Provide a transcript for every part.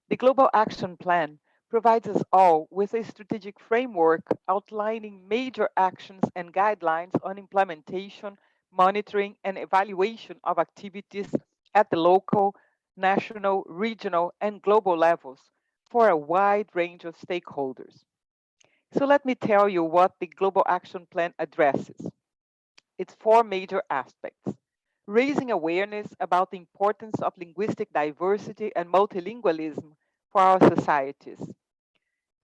The Global Action Plan provides us all with a strategic framework outlining major actions and guidelines on implementation, monitoring, and evaluation of activities at the local, national, regional, and global levels for a wide range of stakeholders. So let me tell you what the Global Action Plan addresses. Its four major aspects: raising awareness about the importance of linguistic diversity and multilingualism for our societies,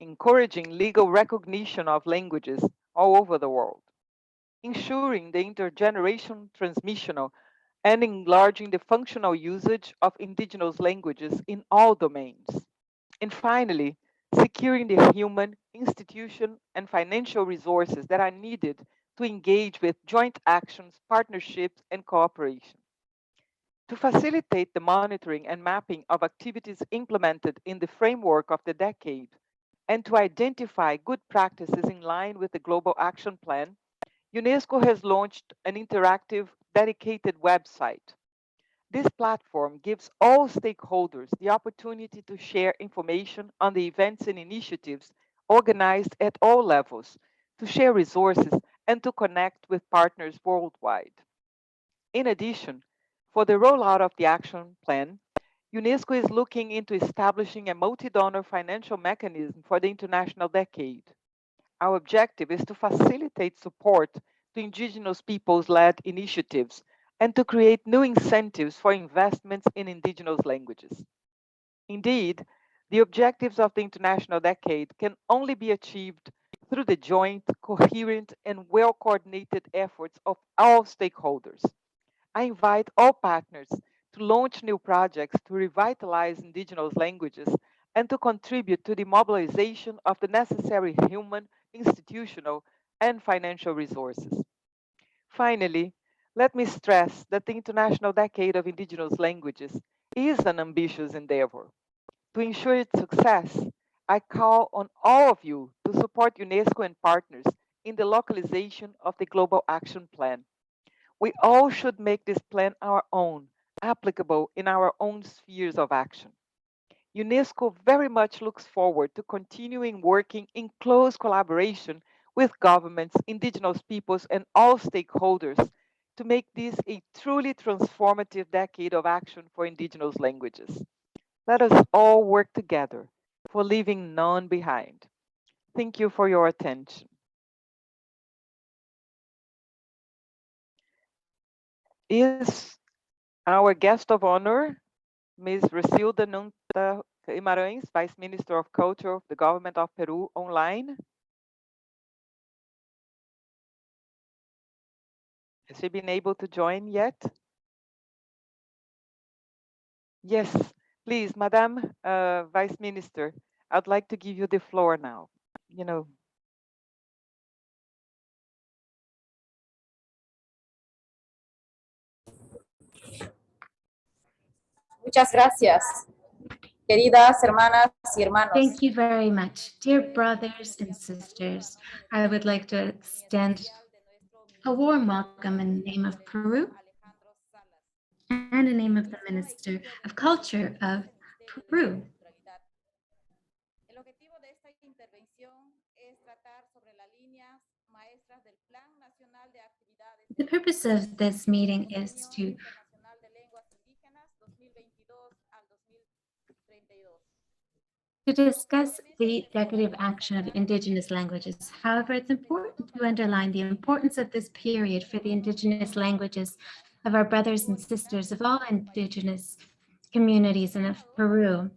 encouraging legal recognition of languages all over the world, ensuring the intergenerational transmission and enlarging the functional usage of indigenous languages in all domains, and finally, securing the human, institution, and financial resources that are needed to engage with joint actions, partnerships, and cooperation. To facilitate the monitoring and mapping of activities implemented in the framework of the decade, and to identify good practices in line with the Global Action Plan, UNESCO has launched an interactive, dedicated website. This platform gives all stakeholders the opportunity to share information on the events and initiatives organized at all levels, to share resources, and to connect with partners worldwide. In addition, for the rollout of the action plan, UNESCO is looking into establishing a multi-donor financial mechanism for the international decade. Our objective is to facilitate support to indigenous peoples-led initiatives and to create new incentives for investments in indigenous languages. Indeed, the objectives of the international decade can only be achieved through the joint, coherent, and well-coordinated efforts of all stakeholders. I invite all partners to launch new projects to revitalize indigenous languages and to contribute to the mobilization of the necessary human, institutional, and financial resources. Finally, let me stress that the International Decade of Indigenous Languages is an ambitious endeavor. To ensure its success, I call on all of you to support UNESCO and partners in the localization of the Global Action Plan. We all should make this plan our own, applicable in our own spheres of action. UNESCO very much looks forward to continuing working in close collaboration with governments, indigenous peoples, and all stakeholders to make this a truly transformative decade of action for indigenous languages. Let us all work together for leaving none behind. Thank you for your attention. Is our guest of honor, Ms. Racilda Nunta Guimarães, Vice Minister of Culture of the Government of Peru, online? Has she been able to join yet? Yes, please, Madam Vice Minister, I'd like to give you the floor now. You know. Muchas gracias, queridas hermanas y hermanos. Thank you very much. Dear brothers and sisters, I would like to extend a warm welcome in the name of Peru and in the name of the Minister of Culture of Peru. The purpose of this meeting is to discuss the decade of action of indigenous languages. However, it's important to underline the importance of this period for the indigenous languages of our brothers and sisters of all indigenous communities and of Peru.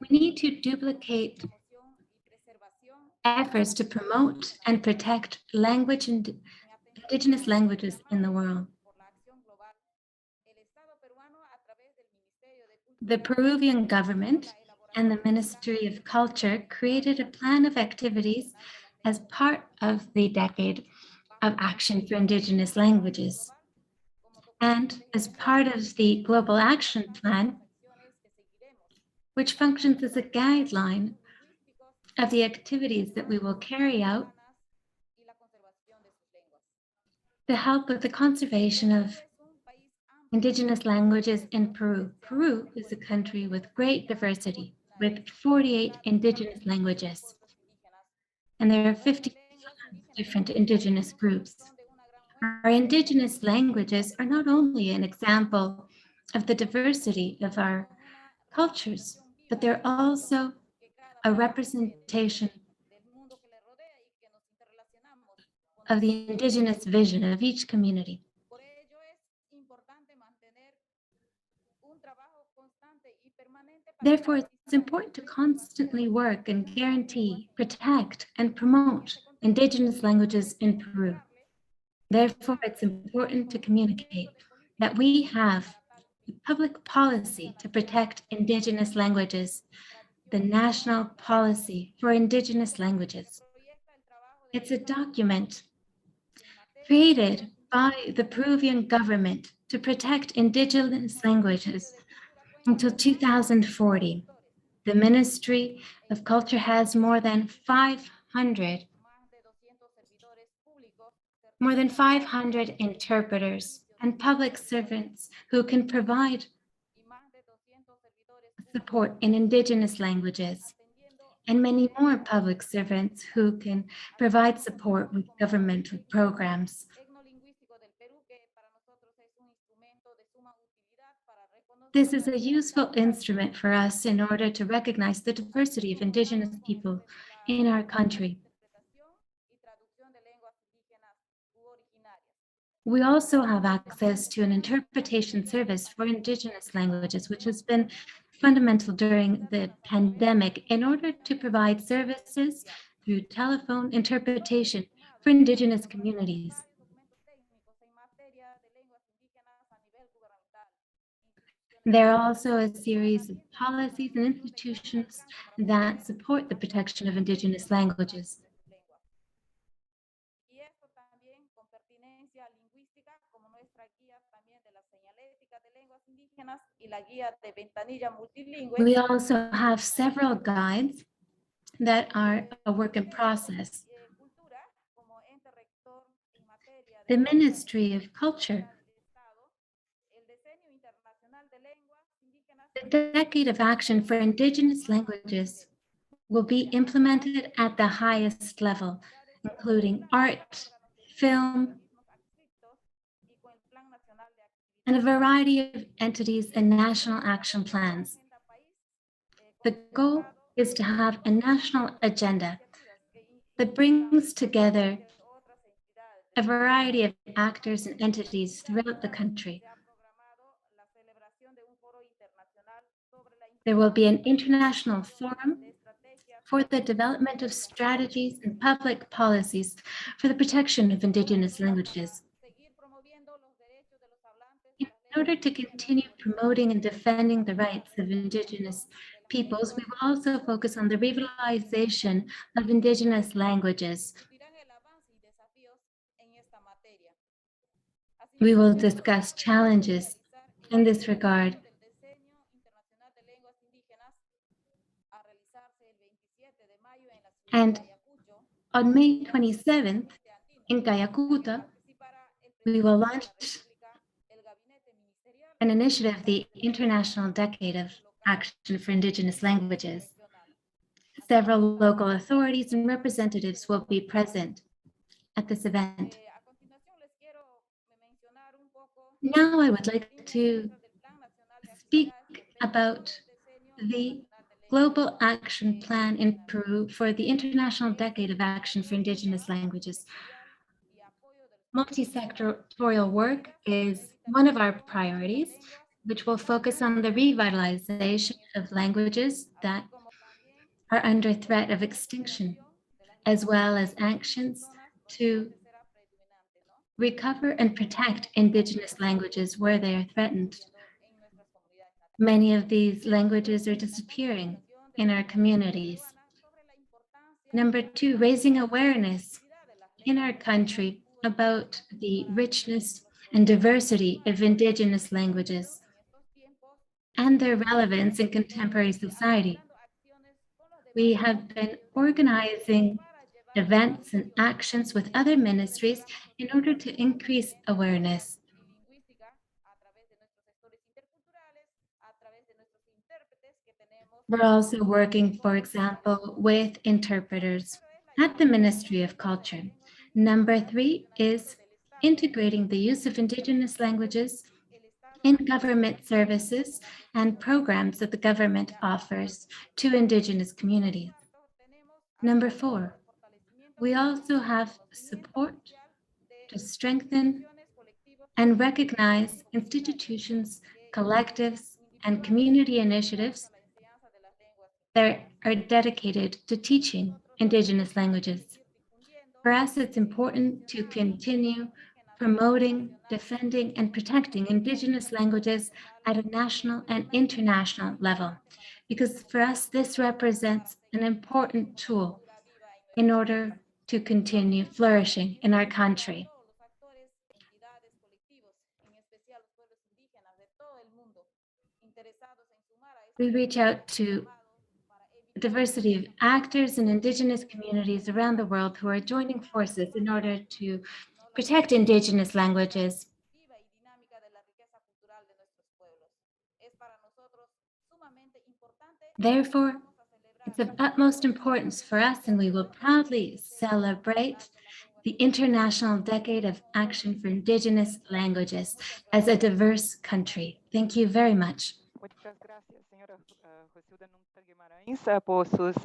We need to duplicate efforts to promote and protect language and indigenous languages in the world. The Peruvian government and the Ministry of Culture created a plan of activities as part of the Decade of Action for Indigenous Languages. And as part of the Global Action Plan, which functions as a guideline of the activities that we will carry out to help with the conservation of Indigenous languages in Peru. Peru is a country with great diversity, with 48 indigenous languages, and there are 55 different indigenous groups. Our indigenous languages are not only an example of the diversity of our cultures, but they're also a representation of the indigenous vision of each community. Therefore, it's important to constantly work and guarantee, protect, and promote indigenous languages in Peru. Therefore, it's important to communicate that we have a public policy to protect indigenous languages, the National Policy for Indigenous Languages. It's a document created by the Peruvian government to protect indigenous languages until 2040. The Ministry of Culture has more than 500 interpreters and public servants who can provide support in indigenous languages, and many more public servants who can provide support with governmental programs. This is a useful instrument for us in order to recognize the diversity of indigenous people in our country. We also have access to an interpretation service for indigenous languages, which has been fundamental during the pandemic in order to provide services through telephone interpretation for indigenous communities. There are also a series of policies and institutions that support the protection of indigenous languages. We also have several guides that are a work in process. The Ministry of Culture, the Decade of Action for Indigenous Languages, will be implemented at the highest level, including art, film, and a variety of entities and national action plans. The goal is to have a national agenda that brings together a variety of actors and entities throughout the country. There will be an international forum for the development of strategies and public policies for the protection of indigenous languages. In order to continue promoting and defending the rights of indigenous peoples, we will also focus on the revitalization of indigenous languages. We will discuss challenges in this regard. And on May 27th, in Cayacuta, we will launch an initiative, the International Decade of Action for Indigenous Languages. Several local authorities and representatives will be present at this event. Now I would like to speak about the Global Action Plan in Peru for the International Decade of Action for Indigenous Languages. Multi-sectorial work is one of our priorities, which will focus on the revitalization of languages that are under threat of extinction, as well as actions to recover and protect indigenous languages where they are threatened. Many of these languages are disappearing in our communities. Number two, raising awareness in our country about the richness and diversity of indigenous languages and their relevance in contemporary society. We have been organizing events and actions with other ministries in order to increase awareness. We're also working, for example, with interpreters at the Ministry of Culture. Number 3 is integrating the use of Indigenous languages in government services and programs that the government offers to Indigenous communities. Number 4, we also have support to strengthen and recognize institutions, collectives, and community initiatives that are dedicated to teaching Indigenous languages. For us, it's important to continue promoting, defending, and protecting Indigenous languages at a national and international level, because for us, this represents an important tool in order to continue flourishing in our country. We reach out to a diversity of actors and Indigenous communities around the world who are joining forces in order to protect Indigenous languages. Therefore, it's of utmost importance for us, and we will proudly celebrate the International Decade of Action for Indigenous Languages as a diverse country. Thank you very much. Muchas gracias, señora Rosilda Nunca Guimarães, por sus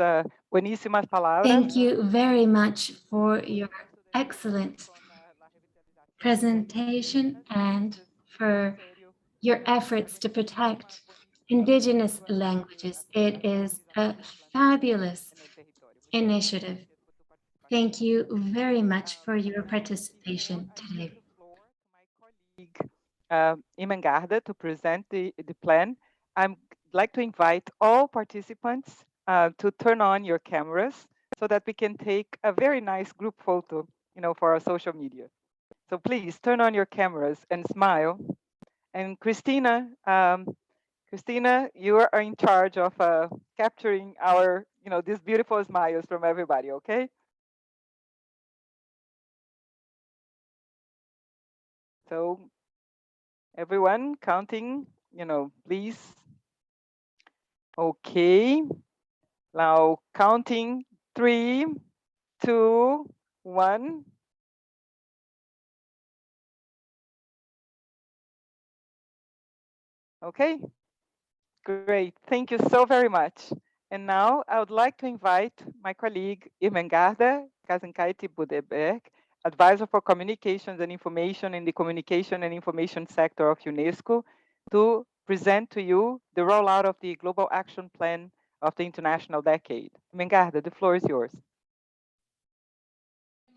buenísimas palabras. Thank you very much for your excellent presentation and for your efforts to protect Indigenous languages. It is a fabulous initiative. Thank you very much for your participation today. My colleague Imengarda to present the plan. I'd like to invite all participants to turn on your cameras so that we can take a very nice group photo, for our social media. So please turn on your cameras and smile. And Christina, you are in charge of capturing our, these beautiful smiles from everybody, okay? So everyone counting, please. Okay. Now counting 3, 2, 1. Okay, great. Thank you so very much. And now I would like to invite my colleague Irmengarda Kazenkaiti Budeberg, Advisor for Communications and Information in the Communication and Information Sector of UNESCO, to present to you the rollout of the Global Action Plan of the International Decade. Irmengarda, the floor is yours.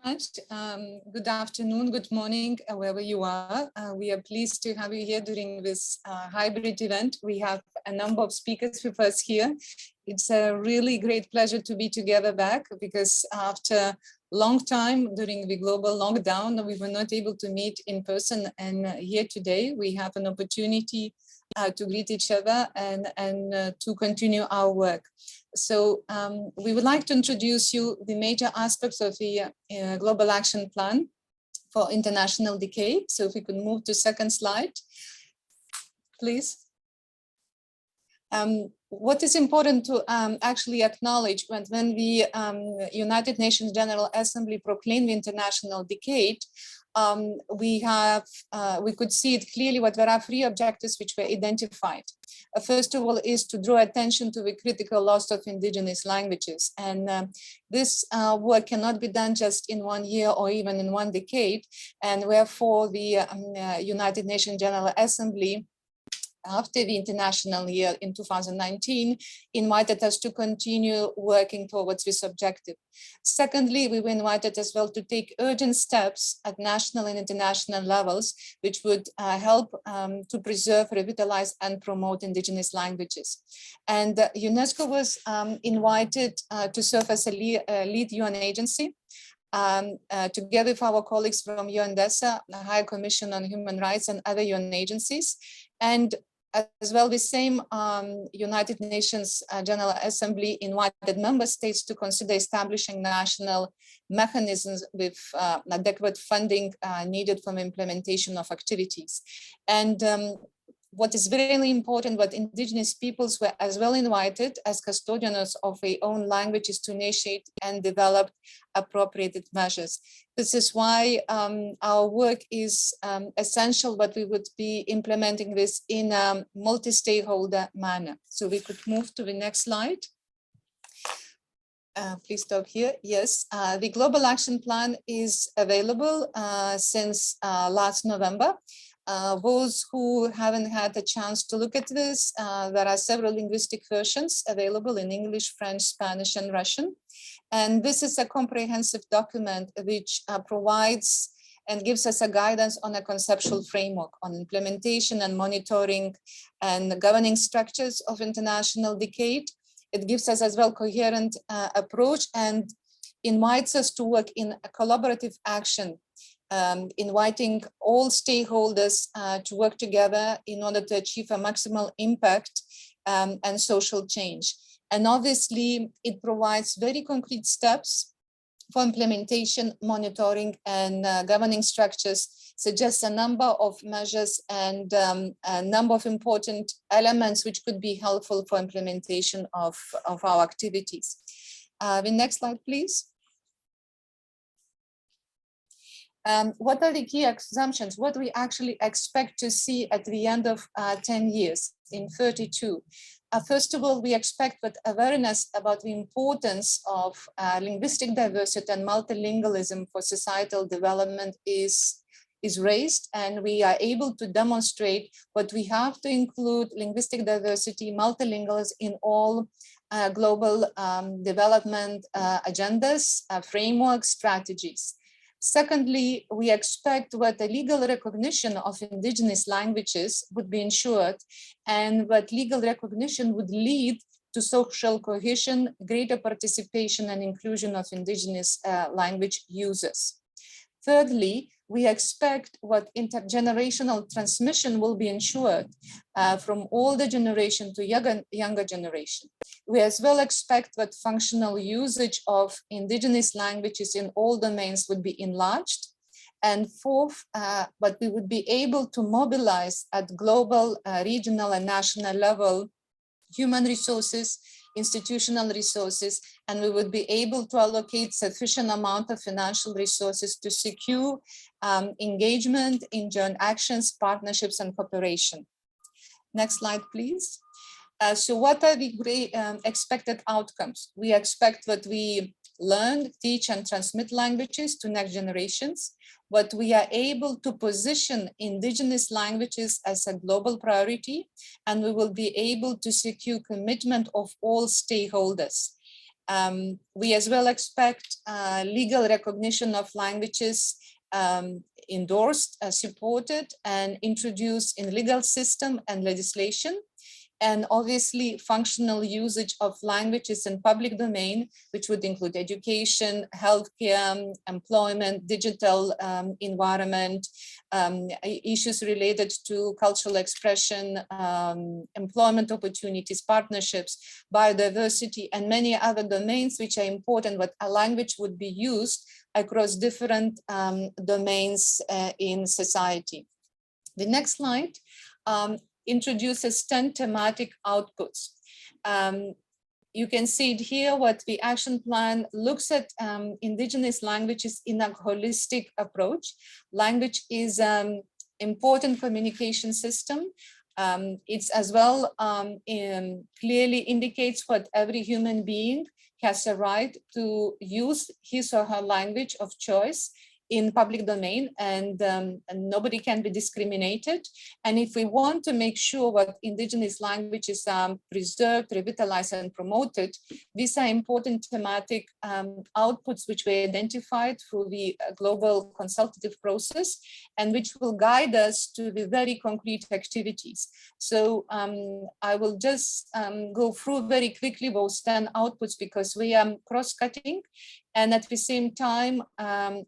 Good afternoon, good morning, wherever you are. We are pleased to have you here during this hybrid event. We have a number of speakers with us here. It's a really great pleasure to be together back, because after a long time during the global lockdown, we were not able to meet in person. And here today, we have an opportunity to greet each other and to continue our work. So we would like to introduce you the major aspects of the Global Action Plan for International Decade. So if we could move to second slide, please. What is important to actually acknowledge when the United Nations General Assembly proclaimed the International Decade, we could see it clearly what there are 3 objectives which were identified. First of all is to draw attention to the critical loss of indigenous languages. And this work cannot be done just in 1 year or even in 1 decade. And therefore the United Nations General Assembly, after the international year in 2019, invited us to continue working towards this objective. Secondly, we were invited as well to take urgent steps at national and international levels, which would help to preserve, revitalize, and promote indigenous languages. And UNESCO was invited to serve as a lead UN agency, together with our colleagues from UNDESA, the High Commission on Human Rights, and other UN agencies. And as well, the same United Nations General Assembly invited member states to consider establishing national mechanisms with adequate funding needed for the implementation of activities. And what is really important, what indigenous peoples were as well invited as custodians of their own languages to initiate and develop appropriate measures. This is why our work is essential, but we would be implementing this in a multi-stakeholder manner. So we could move to the next slide. Please stop here. Yes, the Global Action Plan is available since last November. Those who haven't had a chance to look at this, there are several linguistic versions available in English, French, Spanish, and Russian. And this is a comprehensive document which provides and gives us a guidance on a conceptual framework on implementation and monitoring and governing structures of international decade. It gives us as well coherent approach and invites us to work in a collaborative action, inviting all stakeholders to work together in order to achieve a maximal impact and social change. And obviously, it provides very concrete steps for implementation, monitoring, and governing structures, suggests a number of measures and a number of important elements which could be helpful for implementation of our activities. The next slide, please. What are the key assumptions? What do we actually expect to see at the end of 10 years, in 32? First of all, we expect that awareness about the importance of linguistic diversity and multilingualism for societal development is raised, and we are able to demonstrate what we have to include linguistic diversity, multilingualism in all global development agendas, frameworks, strategies. Secondly, we expect that the legal recognition of indigenous languages would be ensured, and that legal recognition would lead to social cohesion, greater participation and inclusion of indigenous language users. Thirdly, we expect what intergenerational transmission will be ensured from older generation to younger generation. We as well expect that functional usage of indigenous languages in all domains would be enlarged. And fourth, but we would be able to mobilize at global, regional and national level human resources, institutional resources, and we would be able to allocate sufficient amount of financial resources to secure engagement in joint actions, partnerships, and cooperation. Next slide, please. So what are the great expected outcomes? We expect that we learn, teach, and transmit languages to next generations, but we are able to position indigenous languages as a global priority, and we will be able to secure commitment of all stakeholders. We as well expect legal recognition of languages endorsed, supported, and introduced in legal system and legislation. And obviously functional usage of languages in public domain, which would include education, healthcare, employment, digital environment, issues related to cultural expression, employment opportunities, partnerships, biodiversity, and many other domains which are important, but a language would be used across different domains in society. The next slide introduces 10 thematic outputs. You can see it here, what the action plan looks at indigenous languages in a holistic approach. Language is an important communication system. It's as well clearly indicates what every human being has a right to use his or her language of choice in public domain, and nobody can be discriminated. And if we want to make sure that indigenous languages are preserved, revitalized, and promoted, these are important thematic outputs which we identified through the global consultative process, and which will guide us to the very concrete activities. So I will just go through very quickly those 10 outputs because we are cross-cutting. And at the same time,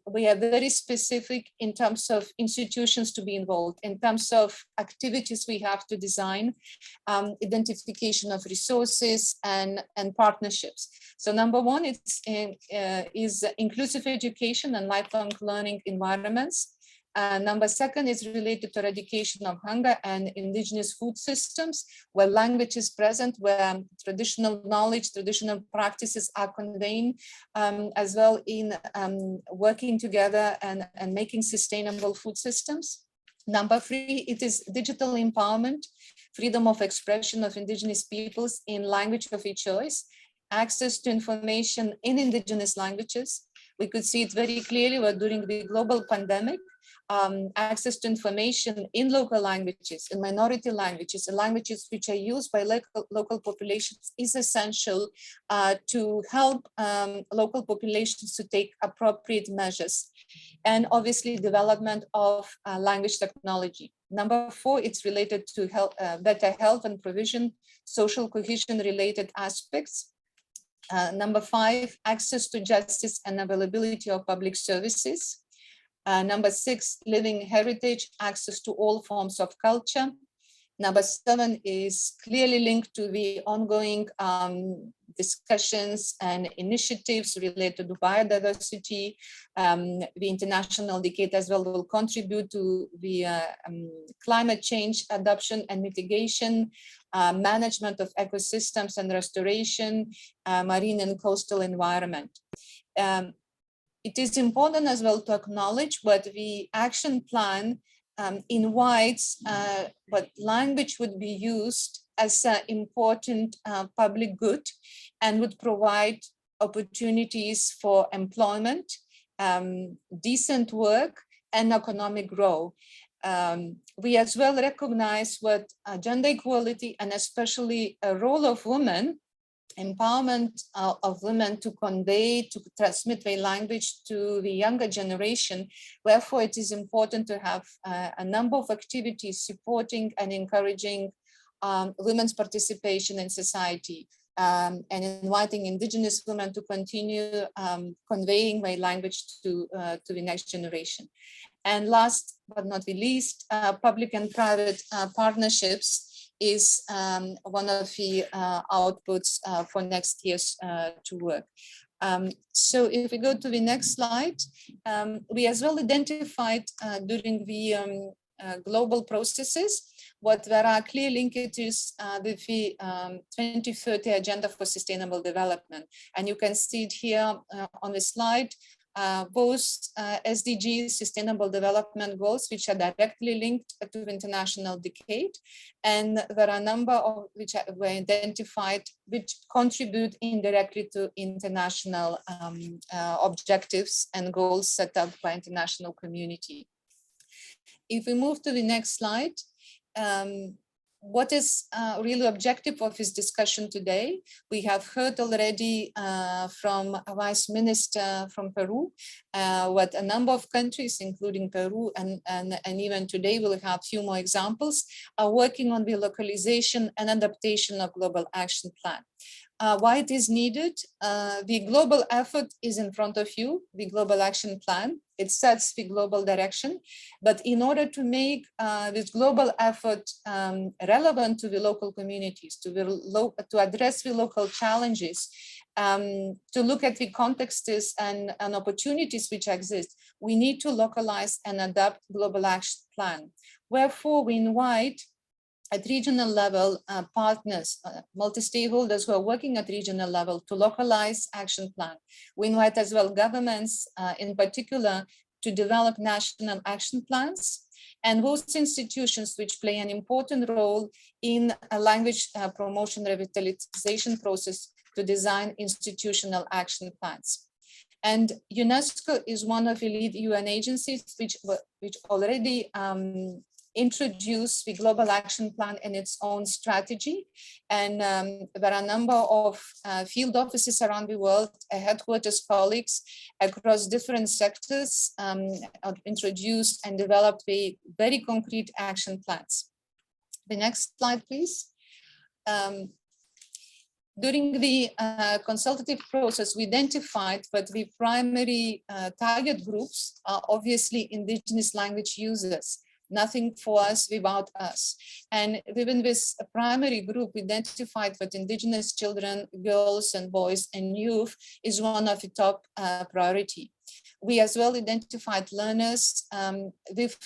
we are very specific in terms of institutions to be involved, in terms of activities we have to design, identification of resources and partnerships. So number one is inclusive education and lifelong learning environments. Number second is related to eradication of hunger and indigenous food systems, where language is present, where traditional knowledge, traditional practices are conveyed, as well in working together and making sustainable food systems. Number three, it is digital empowerment, freedom of expression of indigenous peoples in language of each choice, access to information in indigenous languages. We could see it very clearly during the global pandemic. Access to information in local languages, in minority languages, and languages which are used by local populations is essential to help local populations to take appropriate measures. And obviously development of language technology. Number four, it's related to health, better health and provision, social cohesion related aspects. Number five, access to justice and availability of public services. Number six, living heritage, access to all forms of culture. Number seven is clearly linked to the ongoing discussions and initiatives related to biodiversity. The international decade as well will contribute to the climate change adoption and mitigation, management of ecosystems and restoration, marine and coastal environment. It is important as well to acknowledge what the action plan invites what language would be used as an important public good and would provide opportunities for employment, decent work, and economic growth. We as well recognize what gender equality and especially a role of women, empowerment of women to convey, to transmit their language to the younger generation. Wherefore, it is important to have a number of activities supporting and encouraging women's participation in society and inviting indigenous women to continue conveying their language to the next generation. And last but not the least, public and private partnerships is one of the outputs for next year's to work. So if we go to the next slide, we as well identified during the global processes what there are clear linkages with the 2030 Agenda for Sustainable Development. And you can see it here on the slide. Both SDGs, Sustainable Development Goals, which are directly linked to the international decade. And there are a number of which were identified which contribute indirectly to international objectives and goals set up by international community. If we move to the next slide, what is really objective of this discussion today? We have heard already from a Vice Minister from Peru, what a number of countries, including Peru, and even today we'll have a few more examples, are working on the localization and adaptation of global action plan. Why it is needed? The global effort is in front of you, the global action plan. It sets the global direction, but in order to make this global effort relevant to the local communities, to address the local challenges, to look at the contexts and opportunities which exist, we need to localize and adapt global action plan. Wherefore, we invite at regional level partners, multi-stakeholders who are working at regional level to localize action plan. We invite as well governments in particular to develop national action plans, and those institutions which play an important role in a language promotion revitalization process to design institutional action plans. And UNESCO is one of the lead UN agencies which already introduce the global action plan in its own strategy. And there are a number of field offices around the world, headquarters colleagues across different sectors introduced and developed the very concrete action plans. The next slide, please. During the consultative process, we identified that the primary target groups are obviously indigenous language users. nothing for us without us. And within this primary group, we identified that Indigenous children, girls and boys and youth is one of the top priority. We as well identified learners with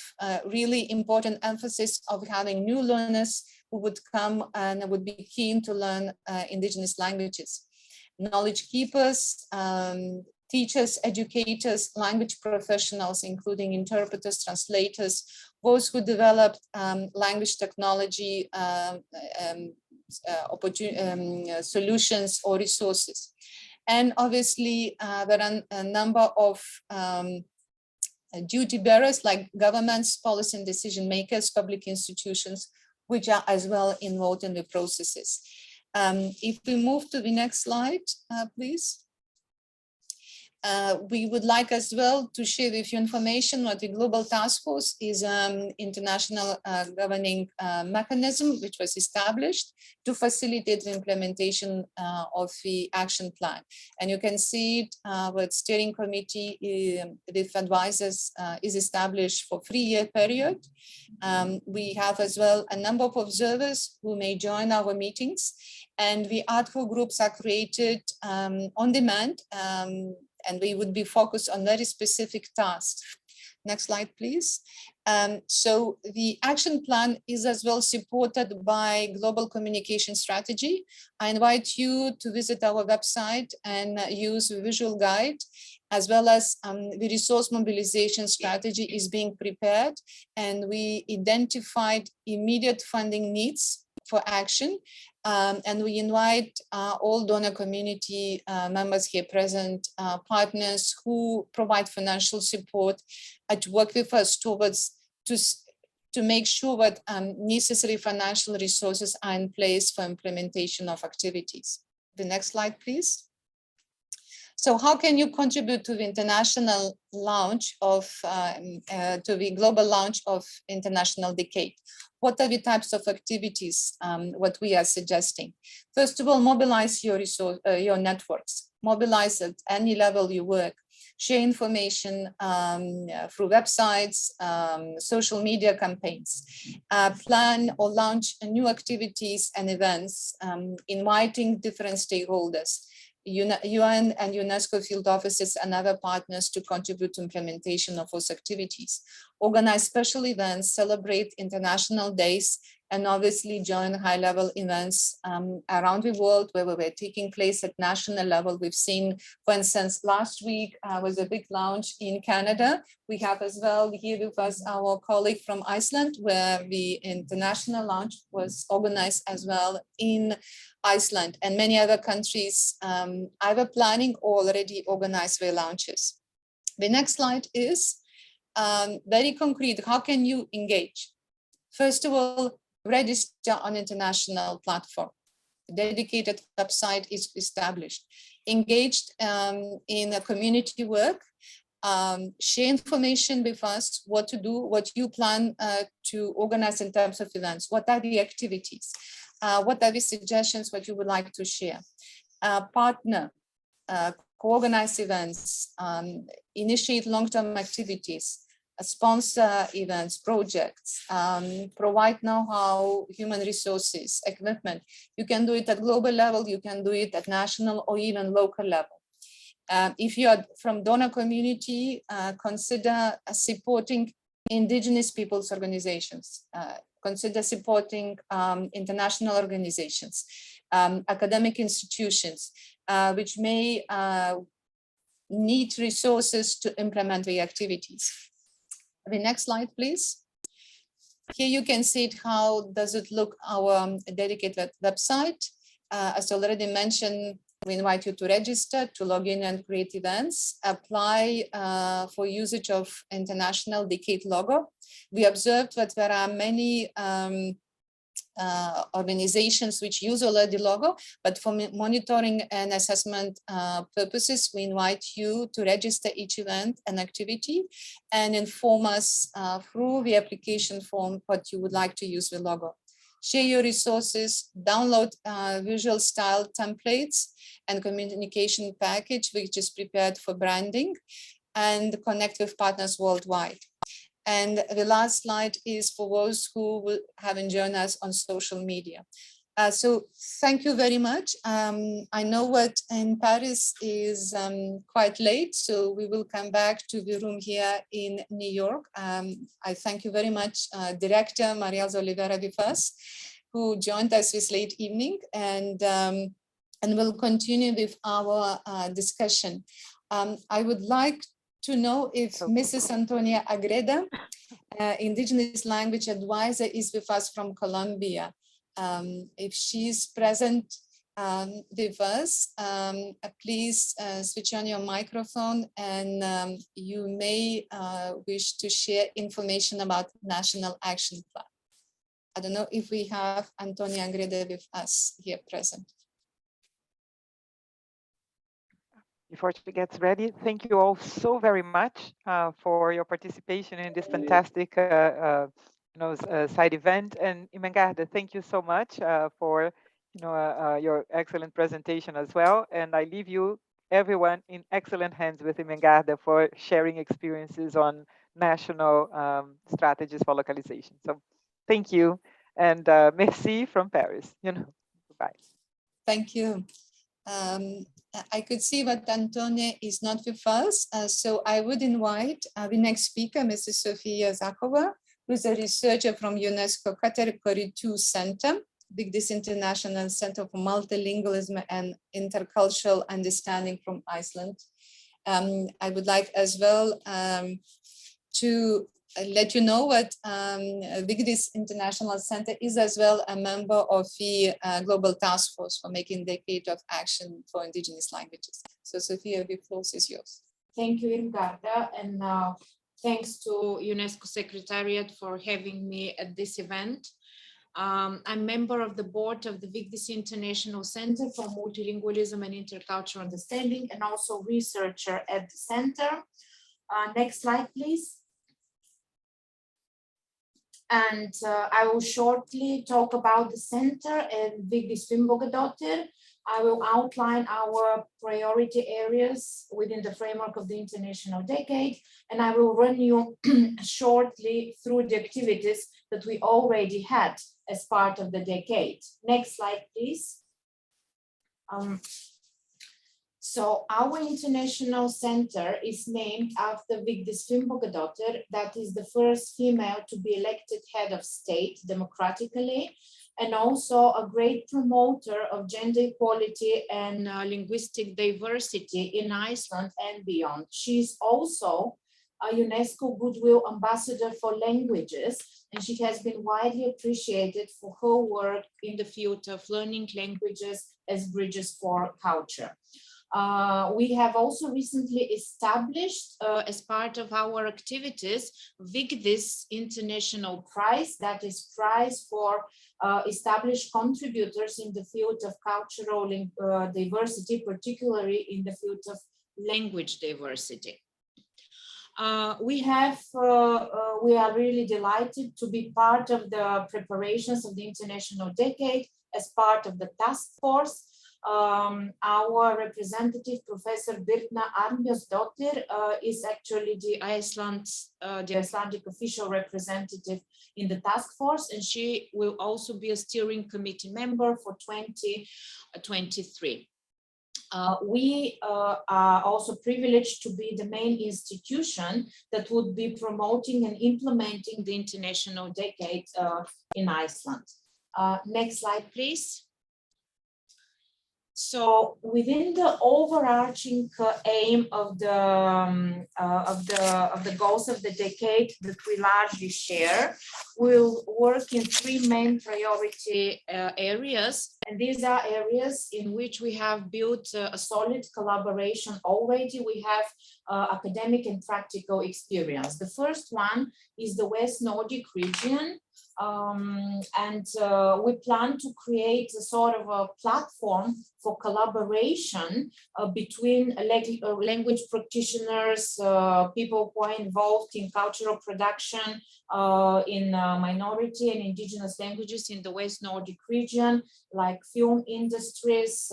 really important emphasis of having new learners who would come and would be keen to learn Indigenous languages. Knowledge keepers, teachers, educators, language professionals, including interpreters, translators, those who developed language technology solutions or resources. And obviously, there are a number of duty bearers like governments, policy and decision makers, public institutions, which are as well involved in the processes. If we move to the next slide, please. We would like as well to share with you information what the Global Task Force is an international governing mechanism which was established to facilitate the implementation of the action plan. And you can see it with steering committee with advisors is established for 3-year period. We have as well a number of observers who may join our meetings, and the ad hoc groups are created on demand, and we would be focused on very specific tasks. Next slide, please. So the action plan is as well supported by global communication strategy. I invite you to visit our website and use a visual guide, as well as the resource mobilization strategy is being prepared, and we identified immediate funding needs for action. And we invite all donor community members here present, partners who provide financial support to work with us towards to make sure that necessary financial resources are in place for implementation of activities. The next slide, please. So how can you contribute to the international launch of, to the global launch of International Decade? What are the types of activities what we are suggesting? First of all, mobilize your resource, your networks. Mobilize at any level you work. Share information through websites, social media campaigns. Plan or launch new activities and events, inviting different stakeholders. UN and UNESCO field offices and other partners to contribute to implementation of those activities. Organize special events, celebrate international days, and obviously join high-level events around the world where we were taking place at national level. We've seen, for instance, last week was a big launch in Canada. We have as well here with us our colleague from Iceland, where the international launch was organized as well in Iceland, and many other countries either planning or already organized their launches. The next slide is very concrete. How can you engage? First of all, register on international platform. A dedicated website is established. Engaged in a community work. Share information with us, what to do, what you plan to organize in terms of events. What are the activities? What are the suggestions, what you would like to share? Partner, co-organize events, initiate long-term activities, sponsor events, projects, provide know-how, human resources, equipment. You can do it at global level, you can do it at national or even local level. If you are from donor community, consider supporting Indigenous peoples organizations. Consider supporting international organizations, academic institutions, which may need resources to implement the activities. The next slide, please. Here you can see it, how does it look, our dedicated website. As already mentioned, we invite you to register, to log in and create events, apply for usage of International Decade logo. We observed that there are many organizations which use already logo, but for monitoring and assessment purposes, we invite you to register each event and activity and inform us through the application form what you would like to use the logo. Share your resources, download visual style templates and communication package, which is prepared for branding, and connect with partners worldwide. And the last slide is for those who haven't joined us on social media. So thank you very much. I know what in Paris is quite late, so we will come back to the room here in New York. I thank you very much, Director Maria Oliveira Vivas, who joined us this late evening, and we'll continue with our discussion. I would like to know if Mrs. Antonia Agreda, Indigenous Language Advisor, is with us from Colombia. If she's present with us, please switch on your microphone, and you may wish to share information about National Action Plan. I don't know if we have Antonia Agreda with us here present. Before she gets ready, thank you all so very much for your participation in this fantastic side event. And Imengarda, thank you so much for your excellent presentation as well. And I leave you, everyone, in excellent hands with Imengarda for sharing experiences on national strategies for localization. So thank you, and merci from Paris. Goodbye. Thank you. I could see that Antonia is not with us, so I would invite the next speaker, Mrs. Sofia Zakova, who's a researcher from UNESCO Category 2 Center, Vigdis International Center for Multilingualism and Intercultural Understanding from Iceland. I would like as well to let you know that Vigdis International Center is as well a member of the Global Task Force for Making Decade of Action for Indigenous Languages. So Sophia, the floor is yours. Thank you, Irmgarda, and thanks to UNESCO Secretariat for having me at this event. I'm member of the board of the Vigdis International Center for Multilingualism and Intercultural Understanding, and also researcher at the center. Next slide, please. And I will shortly talk about the center and Vigdis Finnbogadóttir. I will outline our priority areas within the framework of the International Decade, and I will run you shortly through the activities that we already had as part of the decade. Next slide, please. So our international center is named after Vigdis Finnbogadóttir, that is the first female to be elected head of state democratically, and also a great promoter of gender equality and linguistic diversity in Iceland and beyond. She's also a UNESCO Goodwill Ambassador for Languages, and she has been widely appreciated for her work in the field of learning languages as bridges for culture. We have also recently established, as part of our activities, Vigdis International Prize, that is prize for established contributors in the field of cultural diversity, particularly in the field of language diversity. We are really delighted to be part of the preparations of the International Decade as part of the task force. Our representative, Professor Birna Arnbjörnsdóttir, is actually the Icelandic official representative in the task force, and she will also be a steering committee member for 2023. We are also privileged to be the main institution that would be promoting and implementing the International Decade in Iceland. Next slide, please. So within the overarching aim of the goals of the decade that we largely share, we'll work in three main priority areas, and these are areas in which we have built a solid collaboration already. We have academic and practical experience. The first one is the West Nordic region. We plan to create a sort of a platform for collaboration between language practitioners, people who are involved in cultural production, in minority and indigenous languages in the West Nordic region, like film industries,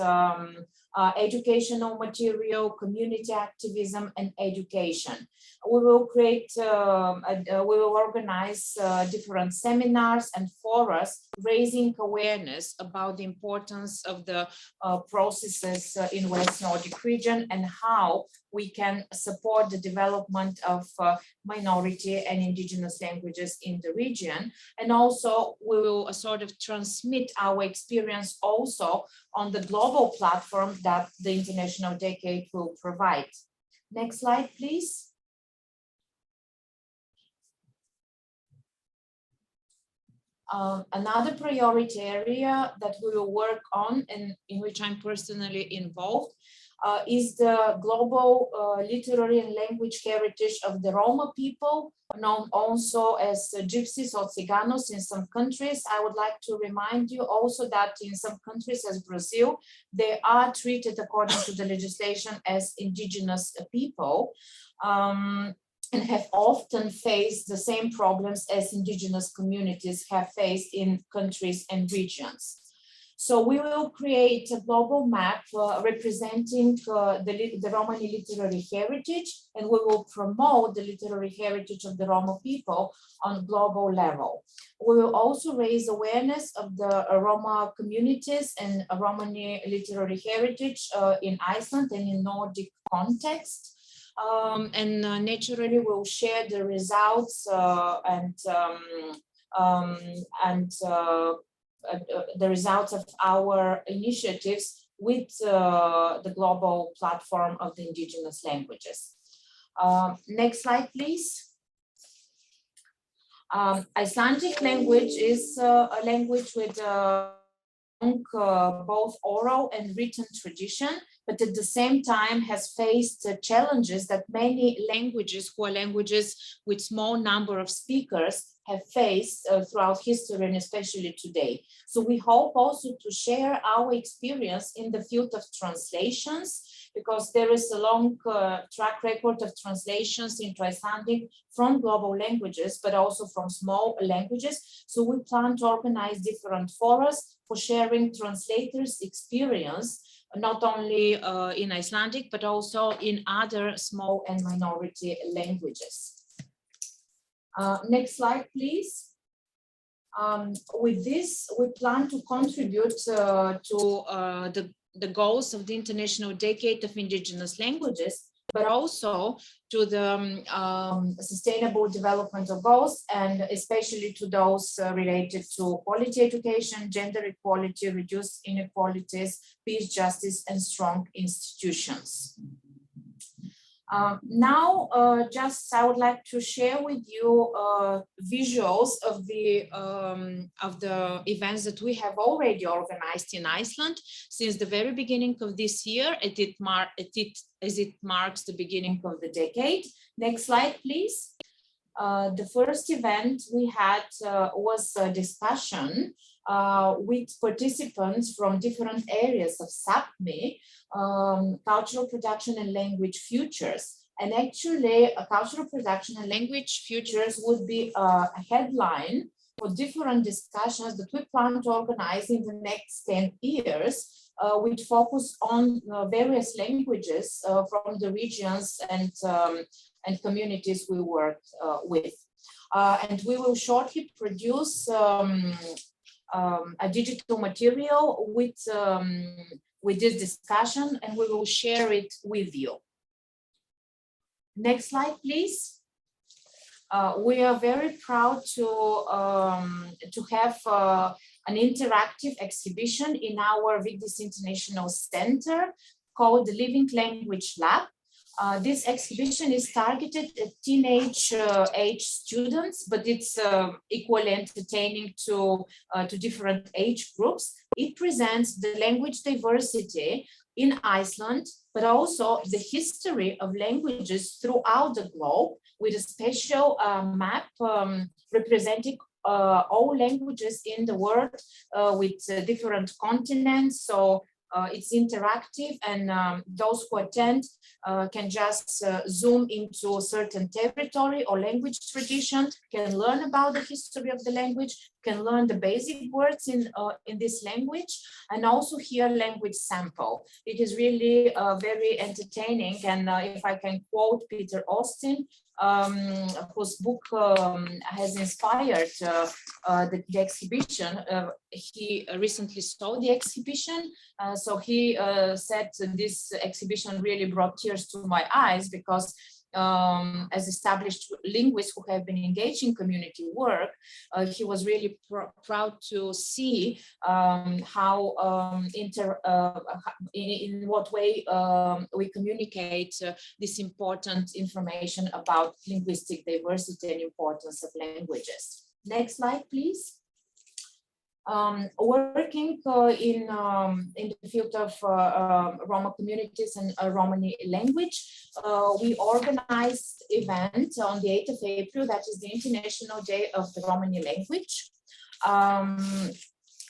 educational material, community activism, and education. We will create, we will organize different seminars and forums raising awareness about the importance of the processes in West Nordic region and how we can support the development of minority and indigenous languages in the region. And also we will sort of transmit our experience also on the global platform that the International Decade will provide. Next slide, please. Another priority area that we will work on and in which I'm personally involved is the global literary and language heritage of the Roma people, known also as Gypsies or Tziganos in some countries. I would like to remind you also that in some countries as Brazil, they are treated according to the legislation as indigenous people. And have often faced the same problems as indigenous communities have faced in countries and regions. So we will create a global map representing the Romani literary heritage, and we will promote the literary heritage of the Roma people on global level. We will also raise awareness of the Roma communities and Romani literary heritage in Iceland and in Nordic context. Naturally we'll share the results the results of our initiatives with the global platform of the indigenous languages. Next slide, please. Icelandic language is a language with both oral and written tradition, but at the same time has faced challenges that many languages who are languages with small number of speakers have faced throughout history and especially today. So we hope also to share our experience in the field of translations, because there is a long track record of translations into Icelandic from global languages, but also from small languages. So we plan to organize different forums for sharing translators' experience, not only in Icelandic, but also in other small and minority languages. Next slide, please. With this, we plan to contribute to the goals of the International Decade of Indigenous Languages, but also to the sustainable development of goals, and especially to those related to quality education, gender equality, reduced inequalities, peace, justice, and strong institutions. Now, I would like to share with you visuals of the events that we have already organized in Iceland since the very beginning of this year, as it marks the beginning of the decade. Next slide, please. The first event we had was a discussion with participants from different areas of Sapmi, cultural production and language futures. And actually, cultural production and language futures would be a headline for different discussions that we plan to organize in the next 10 years, with focus on various languages from the regions and communities we work with. And we will shortly produce a digital material with this discussion, and we will share it with you. Next slide, please. We are very proud to have an interactive exhibition in our Vigdis International Center called the Living Language Lab. This exhibition is targeted at teenage age students, but it's equally entertaining to different age groups. It presents the language diversity in Iceland, but also the history of languages throughout the globe, with a special map representing all languages in the world with different continents. So It's interactive, and those who attend can just zoom into a certain territory or language tradition, can learn about the history of the language, can learn the basic words in this language, and also hear language sample. It is really very entertaining, and if I can quote Peter Austin, whose book has inspired the exhibition. He recently saw the exhibition, so he said this exhibition really brought tears to my eyes, because as established linguists who have been engaged in community work, he was really proud to see how in what way we communicate this important information about linguistic diversity and importance of languages. Next slide, please. Working in the field of Roma communities and Romani language, we organized event on the 8th of April, that is the International Day of the Romani Language,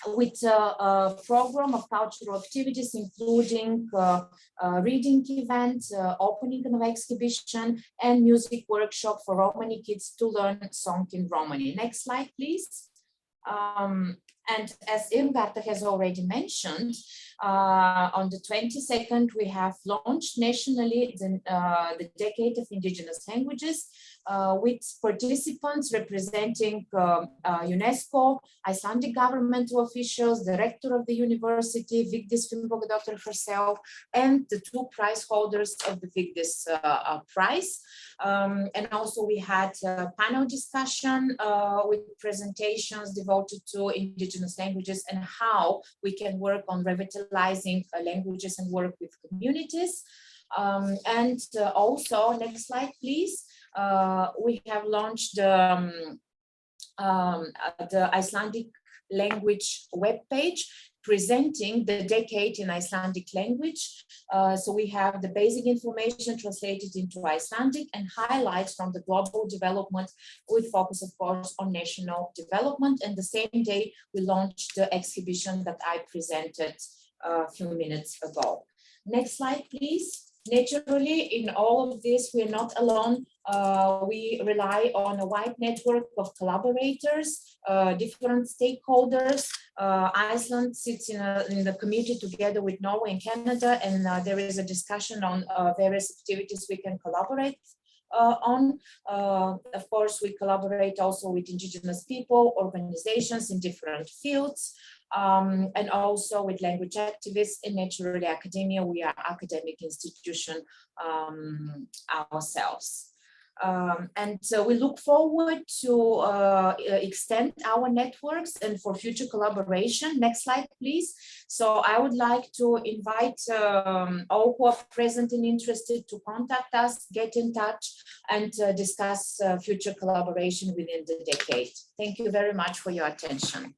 with a program of cultural activities, including reading event, opening of exhibition, and music workshop for Romani kids to learn song in Romani. Next slide, please. And as Irmgard has already mentioned, on the 22nd, we have launched nationally the Decade of Indigenous Languages, with participants representing UNESCO, Icelandic governmental officials, the rector of the university, Vigdis Finnbogadóttir herself, and the 2 prize holders of the Vigdis prize. And also we had a panel discussion with presentations devoted to indigenous languages and how we can work on revitalizing languages and work with communities. And also, next slide, please. We have launched the Icelandic language webpage presenting the decade in Icelandic language. So we have the basic information translated into Icelandic and highlights from the global development with focus, of course, on national development. And the same day, we launched the exhibition that I presented a few minutes ago. Next slide, please. Naturally, in all of this, we're not alone. We rely on a wide network of collaborators, different stakeholders. Iceland sits in the committee together with Norway and Canada, and there is a discussion on various activities we can collaborate on. Of course, we collaborate also with indigenous people, organizations in different fields. And also with language activists, and naturally academia. We are academic institution ourselves. And so we look forward to extend our networks and for future collaboration. Next slide, please. So I would like to invite all who are present and interested to contact us, get in touch, and discuss future collaboration within the decade. Thank you very much for your attention.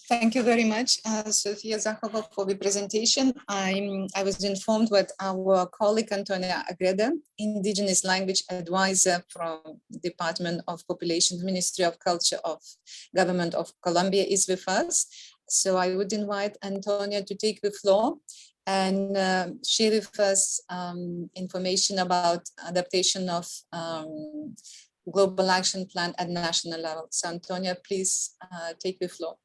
Thank you very much, Sofia Zahova, for the presentation. I was informed that our colleague Antonia Agreda, Indigenous Language Advisor from Department of Population, Ministry of Culture of Government of Colombia, is with us. So I would invite Antonia to take the floor and share with us information about adaptation of Global Action Plan at national level. So Antonia, please take the floor.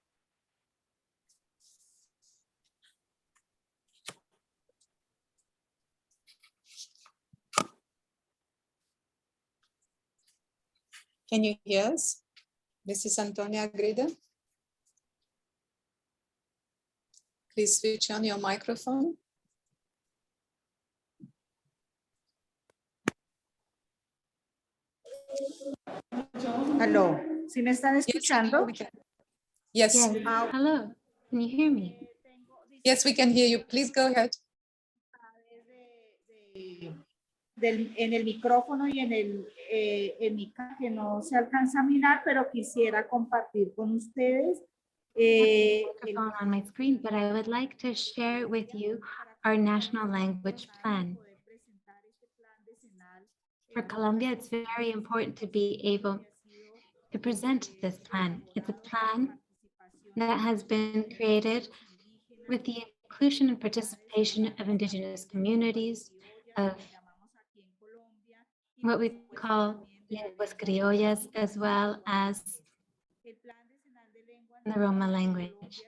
Can you hear us? This is Antonia Agreda. Please switch on your microphone. Aló, ¿sí me están escuchando? Yes. Yes. Hello. Can you hear me? Yes, we can hear you. Please go ahead. En el micrófono y en mi cara, que no se alcanza a mirar, pero quisiera compartir con ustedes. Microphone on my screen, but I would like to share with you our national language plan. For Colombia, it's very important to be able to present this plan. It's a plan that has been created with the inclusion and participation of indigenous communities, of what we call lenguas criollas, as well as the Roma language.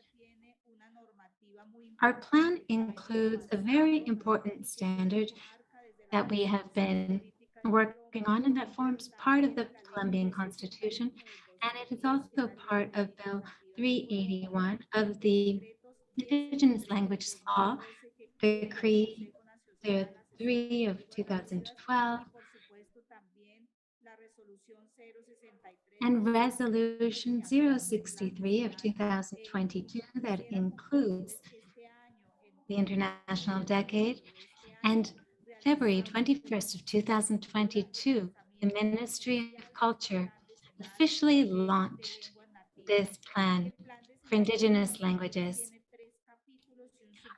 Our plan includes a very important standard that we have been working on and that forms part of the Colombian Constitution. And it is also part of Bill 381 of the Indigenous Languages Law, Decree 03 of 2012, and Resolution 063 of 2022 that includes the International Decade. And February 21st of 2022, the Ministry of Culture officially launched this plan for Indigenous languages.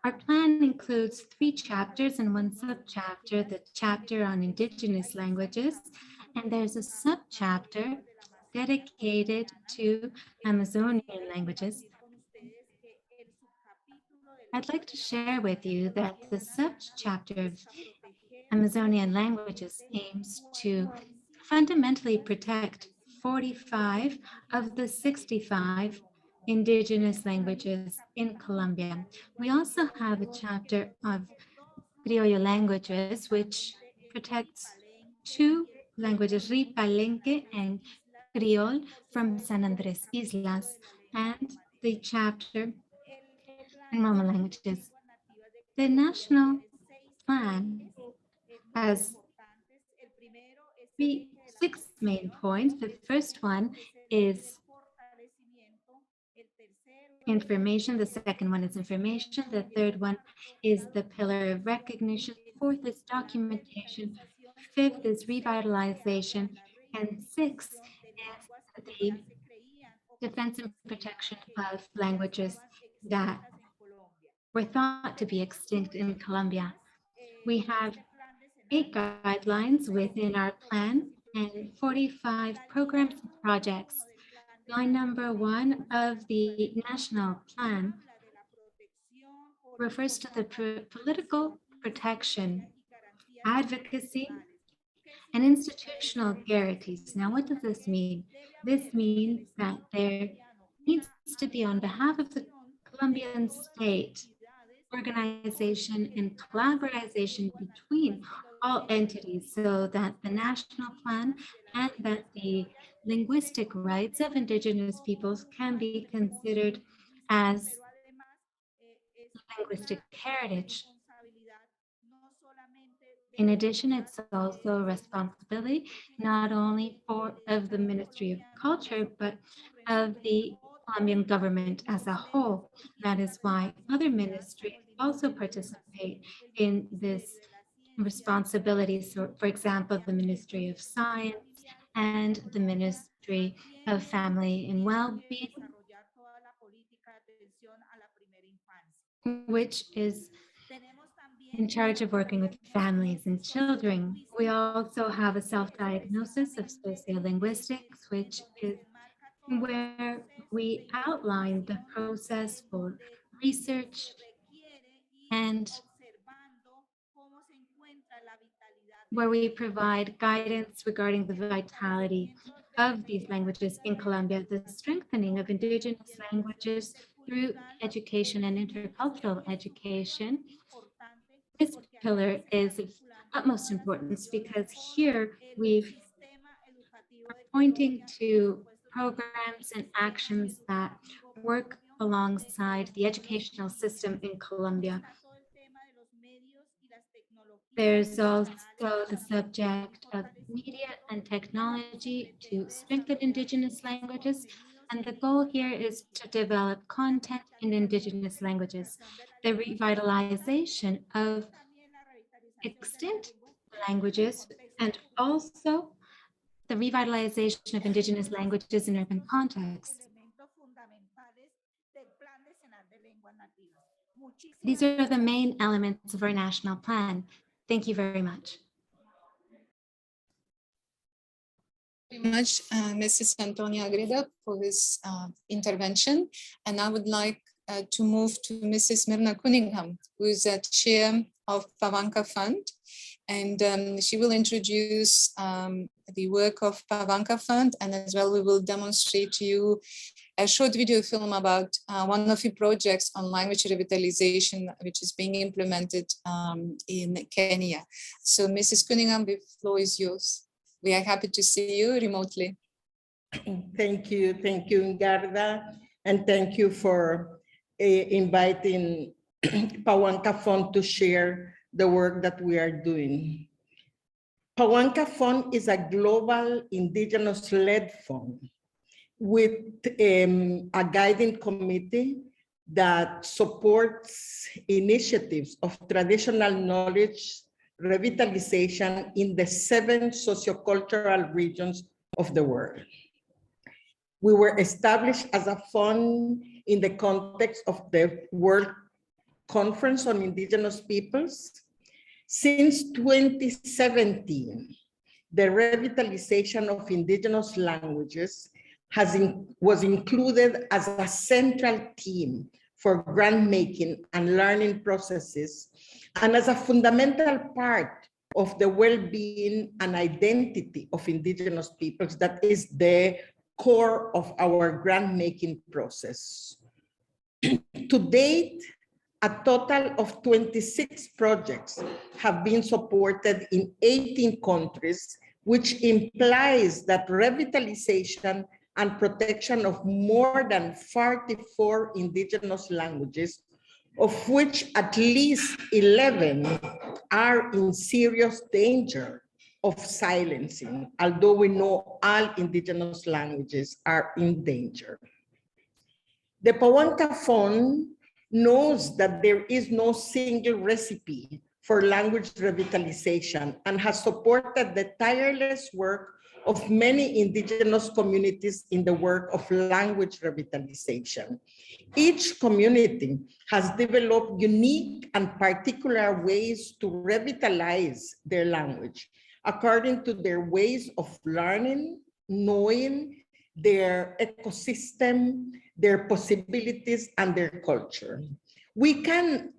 Our plan includes 3 chapters and 1 subchapter, the chapter on Indigenous languages, and there's a subchapter dedicated to Amazonian languages. I'd like to share with you that the subchapter of Amazonian languages aims to fundamentally protect 45 of the 65 indigenous languages in Colombia. We also have a chapter of Criollo languages, which protects 2 languages, Ripalenque and Criol from San Andres Islas, and the chapter in Roma languages. The national plan has 6 main points. The first one is information. The second one is information. The third one is the pillar of recognition. Fourth is documentation. Fifth is revitalization. And sixth is the defense and protection of languages that were thought to be extinct in Colombia. We have 8 guidelines within our plan and 45 programs and projects. Line number 1 of the national plan refers to the political protection, advocacy, and institutional guarantees. Now, what does this mean? This means that there needs to be, on behalf of the Colombian state, organization and collaboration between all entities so that the national plan and that the linguistic rights of indigenous peoples can be considered as linguistic heritage. In addition, it's also a responsibility not only of the Ministry of Culture, but of the Colombian government as a whole. That is why other ministries also participate in this responsibility. So, for example, the Ministry of Science and the Ministry of Family and Well-being, which is in charge of working with families and children. We also have a self-diagnosis of sociolinguistics, which is where we outline the process for research and where we provide guidance regarding the vitality of these languages in Colombia, the strengthening of indigenous languages through education and intercultural education. This pillar is of utmost importance because here we're pointing to programs and actions that work alongside the educational system in Colombia. There's also the subject of media and technology to strengthen indigenous languages. And the goal here is to develop content in indigenous languages, the revitalization of extinct languages, and also the revitalization of indigenous languages in urban contexts. These are the main elements of our national plan. Thank you very much. Very much, Mrs. Antonia Agreda, for this intervention. And I would like to move to Mrs. Myrna Cunningham, who is the chair of Pavanka Fund. And she will introduce the work of Pavanka Fund, and as well we will demonstrate to you a short video film about one of the projects on language revitalization, which is being implemented in Kenya. So Mrs. Cunningham, the floor is yours. We are happy to see you remotely. Thank you, Garda, and thank you for inviting Pawanka Fund to share the work that we are doing. Pawanka Fund is a global indigenous-led fund with a guiding committee that supports initiatives of traditional knowledge revitalization in the 7 sociocultural regions of the world. We were established as a fund in the context of the World Conference on Indigenous Peoples. Since 2017, the revitalization of indigenous languages was included as a central theme for grant making and learning processes, and as a fundamental part of the well-being and identity of indigenous peoples that is the core of our grant making process. To date, a total of 26 projects have been supported in 18 countries, which implies that revitalization and protection of more than 44 indigenous languages, of which at least 11 are in serious danger of silencing, although we know all indigenous languages are in danger. The Pawanka Fund knows that there is no single recipe for language revitalization and has supported the tireless work of many indigenous communities in the work of language revitalization. Each community has developed unique and particular ways to revitalize their language according to their ways of learning, knowing, their ecosystem, their possibilities, and their culture. We can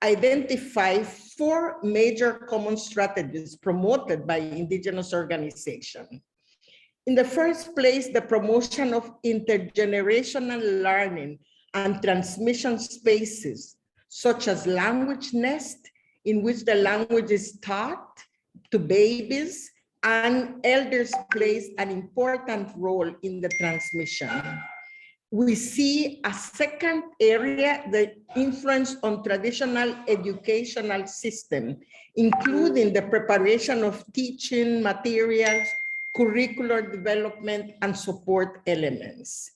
identify 4 major common strategies promoted by indigenous organizations. In the first place, the promotion of intergenerational learning and transmission spaces, such as language nest, in which the language is taught to babies, and elders plays an important role in the transmission. We see a second area, the influence on traditional educational system, including the preparation of teaching materials, curricular development, and support elements.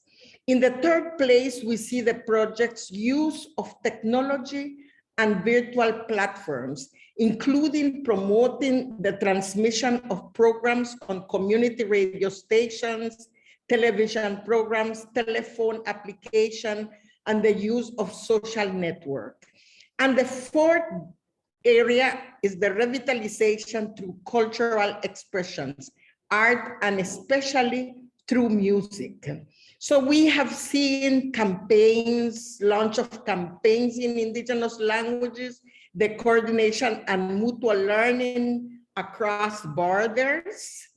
In the third place, we see the project's use of technology and virtual platforms, including promoting the transmission of programs on community radio stations, television programs, telephone application, and the use of social network. And the fourth area is the revitalization through cultural expressions, art, and especially through music. So we have seen campaigns, launch of campaigns in indigenous languages, the coordination and mutual learning across borders,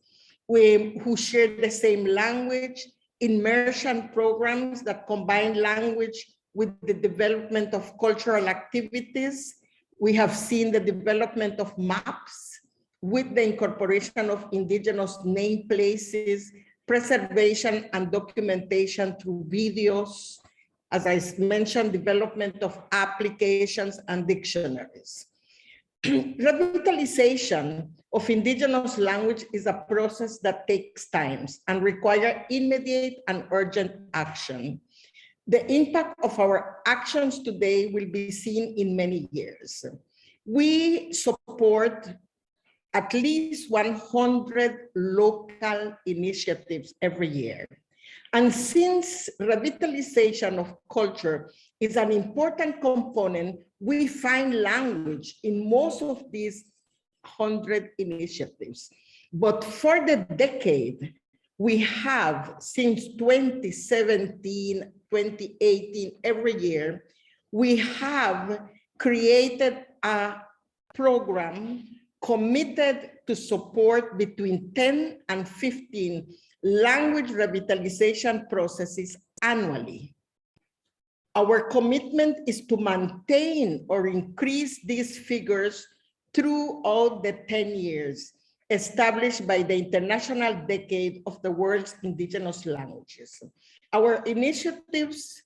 who share the same language, immersion programs that combine language with the development of cultural activities. We have seen the development of maps with the incorporation of indigenous name places, preservation and documentation through videos, as I mentioned, development of applications and dictionaries. Revitalization of indigenous language is a process that takes time and requires immediate and urgent action. The impact of our actions today will be seen in many years. We support at least 100 local initiatives every year. And since revitalization of culture is an important component, we find language in most of these 100 initiatives. But for the decade, we have since 2017, 2018, every year, we have created a program committed to support between 10 and 15 language revitalization processes annually. Our commitment is to maintain or increase these figures throughout the 10 years established by the International Decade of the World's Indigenous Languages. Our initiatives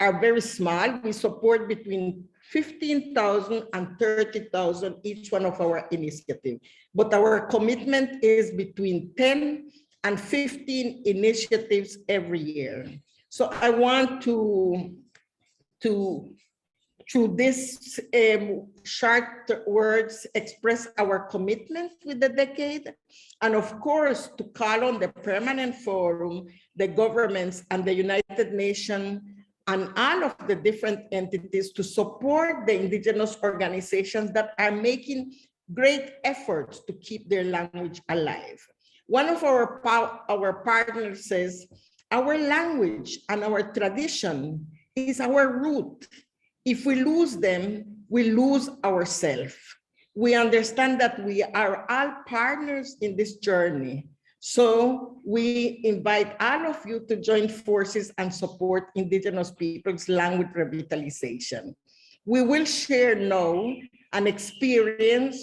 are very small. We support between 15,000 and 30,000 each one of our initiatives. But our commitment is between 10 and 15 initiatives every year. So I want to through these short words, express our commitment with the decade, and of course, to call on the Permanent Forum, the governments, and the United Nations, and all of the different entities to support the indigenous organizations that are making great efforts to keep their language alive. One of our partners says, our language and our tradition is our root. If we lose them, we lose ourselves. We understand that we are all partners in this journey. So we invite all of you to join forces and support Indigenous people's language revitalization. We will share now an experience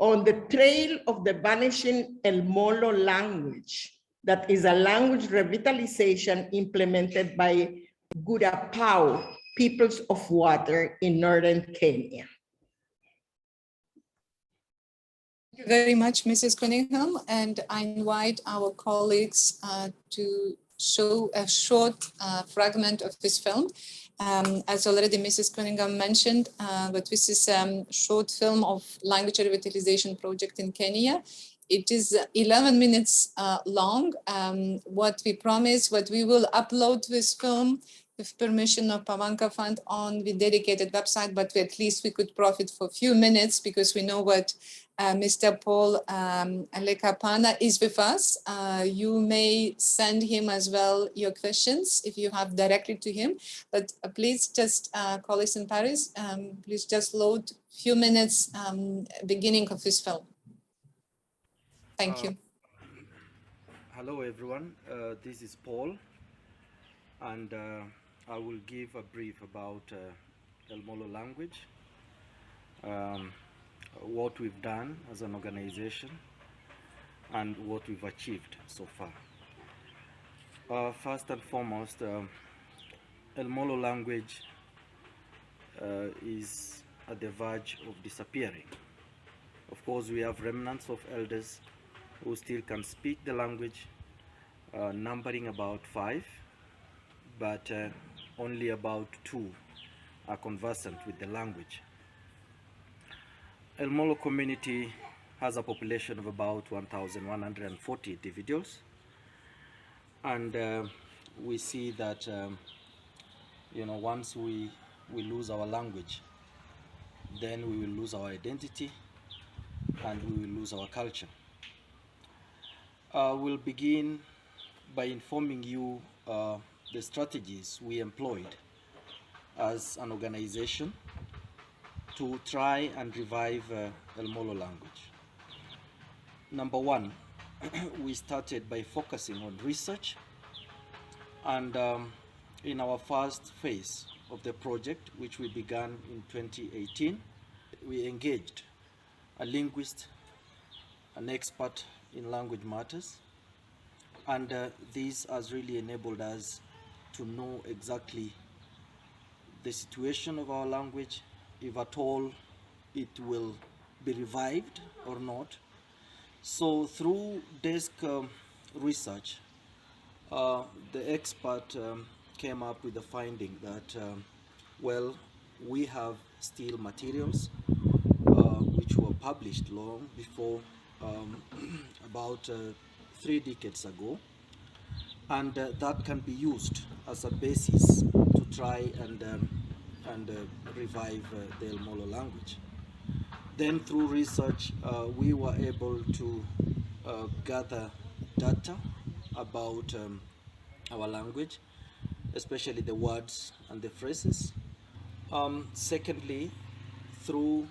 on the trail of the vanishing El Molo language. That is a language revitalization implemented by Gurapao Peoples of Water in northern Kenya. Thank you very much, Mrs. Cunningham, and I invite our colleagues to show a short fragment of this film. As already Mrs. Cunningham mentioned, but this is a short film of language revitalization project in Kenya. It is 11 minutes long. What we promise, what we will upload this film with permission of Pawanka Fund on the dedicated website, but at least we could profit for a few minutes because we know what Mr. Paul Lekapana is with us. You may send him as well your questions if you have directly to him, but please just colleagues in Paris, please just load a few minutes beginning of this film. Thank you. Hello everyone, this is Paul, and I will give a brief about El Molo language, what we've done as an organization, and what we've achieved so far. First and foremost, El Molo language is at the verge of disappearing. Of course, we have remnants of elders who still can speak the language, numbering about 5, but only about 2 are conversant with the language. El Molo community has a population of about 1,140 individuals, and we see that once we lose our language, then we will lose our identity and we will lose our culture. We'll begin by informing you the strategies we employed as an organization to try and revive El Molo language. Number one, we started by focusing on research, and in our first phase of the project, which we began in 2018, we engaged a linguist, an expert in language matters, and this has really enabled us to know exactly the situation of our language, if at all it will be revived or not. So through desk research, the expert came up with the finding that, well, we have still materials which were published long before, about 3 decades ago, and that can be used as a basis to try and revive the El Molo language. Then through research, we were able to gather data about our language, especially the words and the phrases. Secondly, through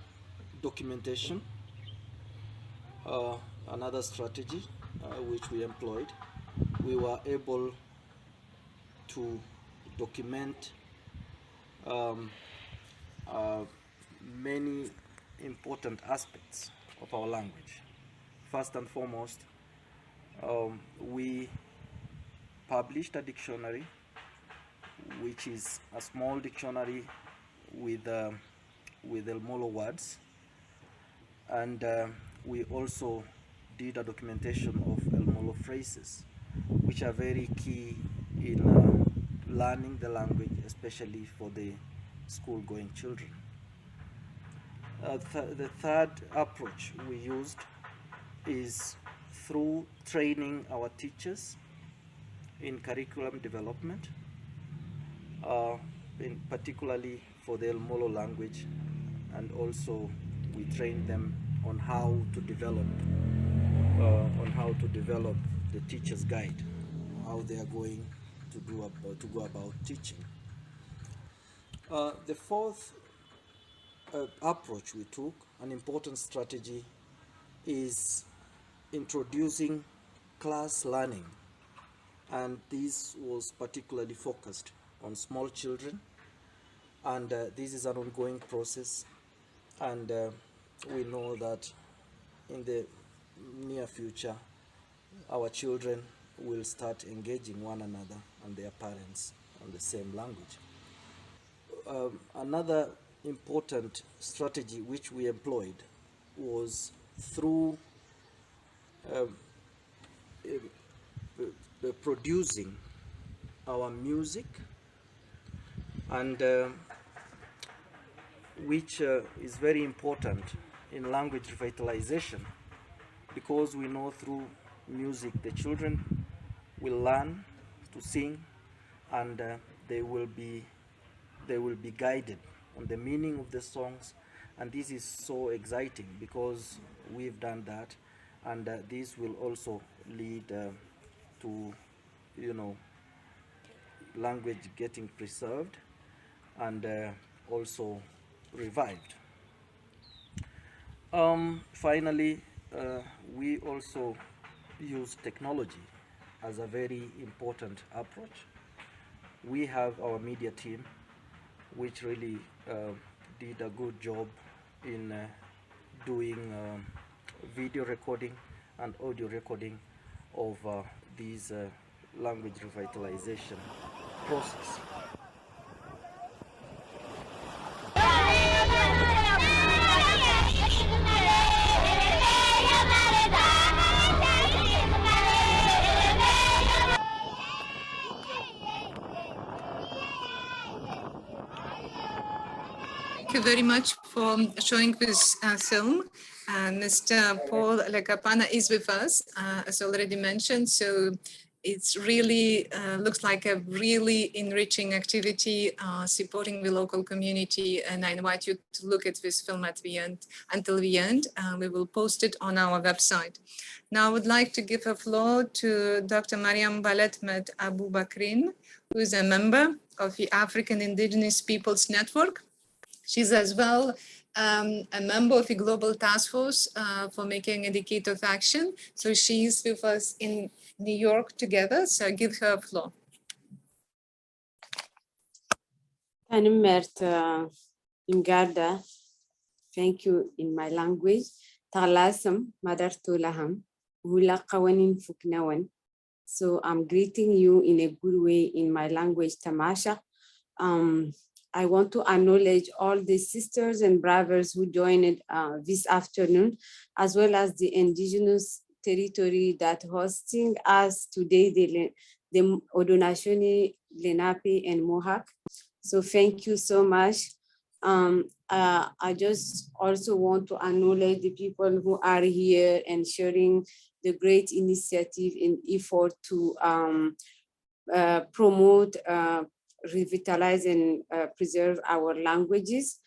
documentation, another strategy which we employed, we were able to document um, many important aspects of our language. First and foremost, we published a dictionary, which is a small dictionary with El Molo words, and we also did a documentation of El Molo phrases, which are very key in learning the language, especially for the school-going children. The third approach we used is through training our teachers in curriculum development, particularly for the El Molo language, and also we train them on how to develop the teacher's guide, how they are going to go about teaching. The fourth approach we took, an important strategy, is introducing class learning, and this was particularly focused on small children, and this is an ongoing process, and we know that in the near future our children will start engaging one another and their parents on the same language. Another important strategy which we employed was through producing our music, and which is very important in language revitalization, because we know through music the children will learn to sing, and they will be guided on the meaning of the songs, and this is so exciting because we've done that, and this will also lead to, you know, language getting preserved and also revived. Finally, we also use technology as a very important approach. We have our media team, which really did a good job in doing video recording and audio recording of these language revitalization process. Thank you very much for showing this film. Mr. Paul Lecapana is with us, as already mentioned. So it's really looks like a really enriching activity, supporting the local community. And I invite you to look at this film at the end, until the end. We will post it on our website. Now I would like to give the floor to Dr. Mariam Baletmed Abu Bakrin, who is a member of the African Indigenous Peoples Network. She's as well a member of the Global Task Force for Making a Decade of Action. So she's with us in New York together. So I give her a floor. Tanimert Imgarda, thank you in my language. Talasam Madartulaham, Hula Kawanin Fuknawan. So I'm greeting you in a good way in my language, Tamasha. I want to acknowledge all the sisters and brothers who joined this afternoon, as well as the indigenous territory that hosting us today, the Odonashoni, Lenape, and Mohawk. So thank you so much. I just also want to acknowledge the people who are here and sharing the great initiative and effort to promote, revitalize and preserve our languages.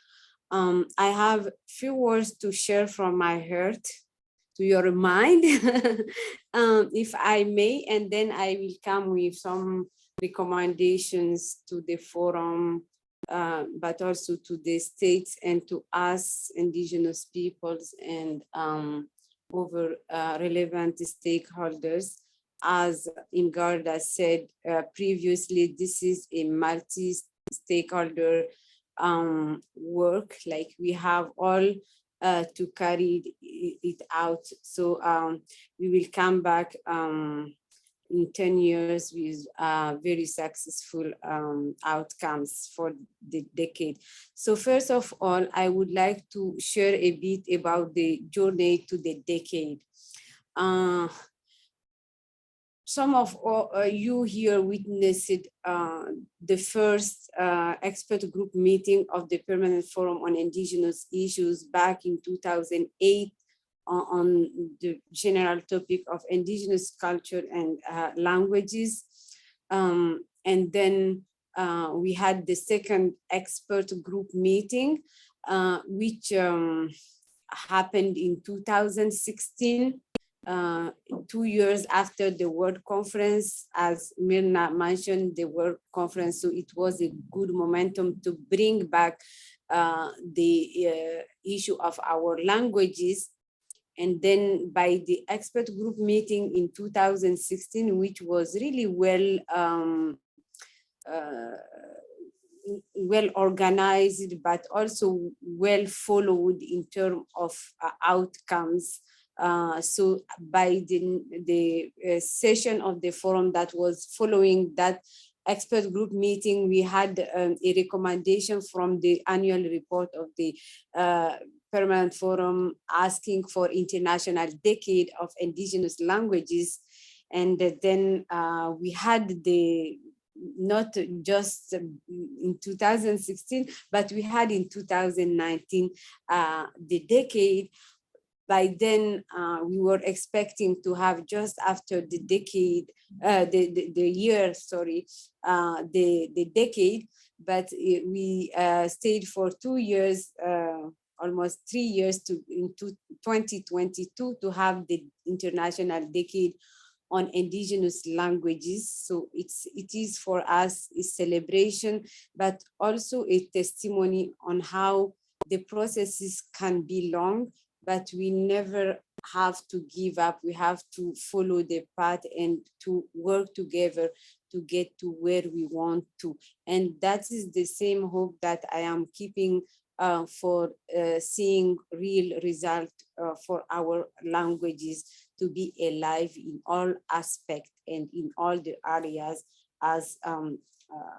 I have few words to share from my heart your mind, if I may, and then I will come with some recommendations to the forum, but also to the states and to us indigenous peoples and over relevant stakeholders. As Ingarda said previously, this is a multi-stakeholder work, like we have all to carry it out. So we will come back in 10 years with very successful outcomes for the decade. So first of all, I would like to share a bit about the journey to the decade. Some of you here witnessed the first expert group meeting of the Permanent Forum on Indigenous Issues back in 2008 on the general topic of indigenous culture and languages. And then we had the second expert group meeting, which happened in 2016. 2 years after the World Conference, as Mirna mentioned, the World Conference, so it was a good momentum to bring back the issue of our languages. And then by the expert group meeting in 2016, which was really well organized, but also well followed in terms of outcomes. So by the session of the forum that was following that expert group meeting, we had a recommendation from the annual report of the Permanent Forum asking for International Decade of Indigenous Languages. And then we had the, not just in 2016, but we had in 2019 the decade. By then, we were expecting to have just after the decade, the year, sorry, the decade, but we stayed for 2 years, almost 3 years to into 2022 to have the International Decade on Indigenous Languages. So it is for us a celebration, but also a testimony on how the processes can be long, but we never have to give up. We have to follow the path and to work together to get to where we want to. And that is the same hope that I am keeping for seeing real result for our languages to be alive in all aspects and in all the areas. As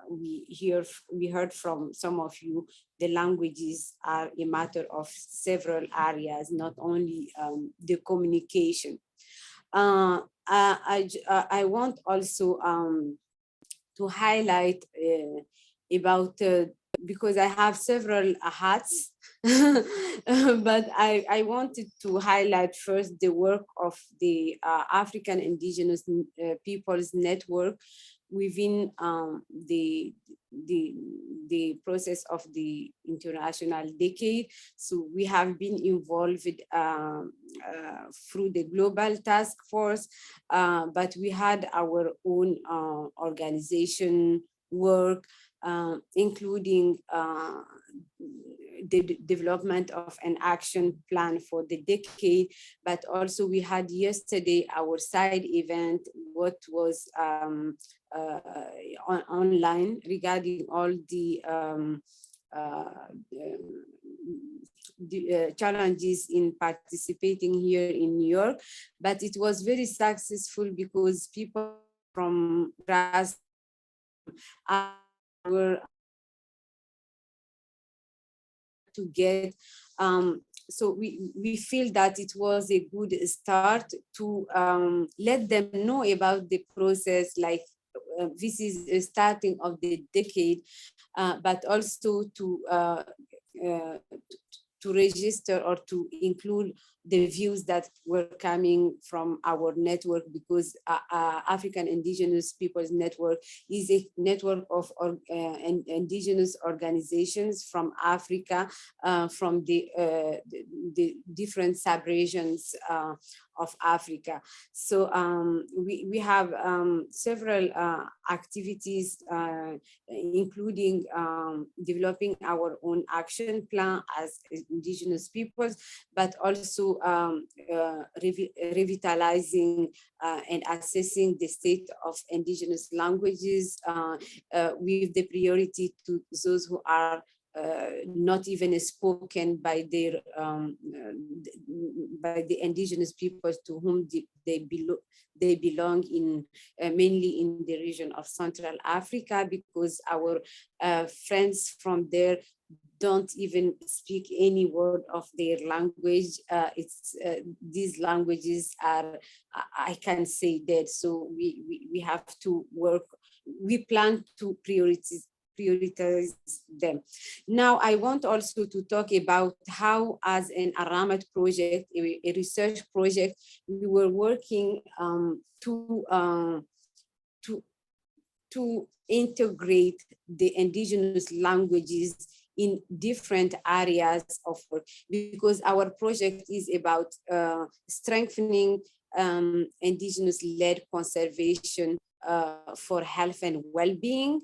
we heard from some of you, the languages are a matter of several areas, not only the communication. I want also to highlight about, because I have several hats, but I wanted to highlight first the work of the African Indigenous Peoples Network within the process of the International Decade. So we have been involved through the Global Task Force, but we had our own organization work, including the development of an action plan for the decade, but also we had yesterday our side event, what was online regarding all the challenges in participating here in New York, but it was very successful because people from grass were to get, so we feel that it was a good start to let them know about the process, like this is a starting of the decade, but also to register or to include the views that were coming from our network, because African Indigenous Peoples Network is a network of indigenous organizations from Africa, from the different sub-regions of Africa. So we have several activities, including developing our own action plan as indigenous peoples, but also revitalizing and assessing the state of indigenous languages with the priority to those who are not even spoken by their by the indigenous peoples to whom they belong in mainly in the region of Central Africa, because our friends from there don't even speak any word of their language. These languages are, I can say, dead. So we have to work. We plan to prioritize them. Now, I want also to talk about how, as an Aramat project, a research project, we were working to integrate the indigenous languages in different areas of work, because our project is about strengthening indigenous-led conservation for health and well-being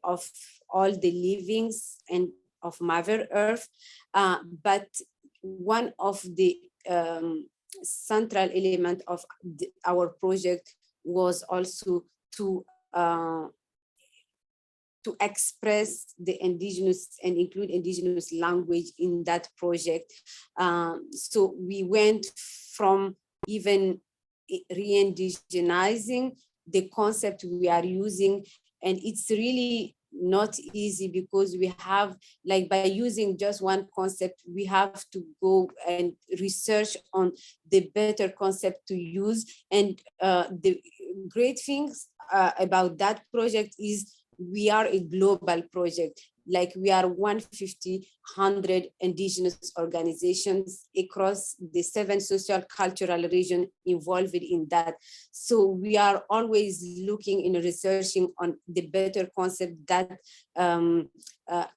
of all the livings and of Mother Earth. But one of the central element of our project was also to express the indigenous and include indigenous language in that project. So we went from even re-indigenizing the concept we are using, and it's really not easy, because we have, like, by using just one concept, we have to go and research on the better concept to use. And the great things about that project is we are a global project. Like, we are 100 indigenous organizations across the 7 social cultural regions involved in that. So we are always looking and researching on the better concept that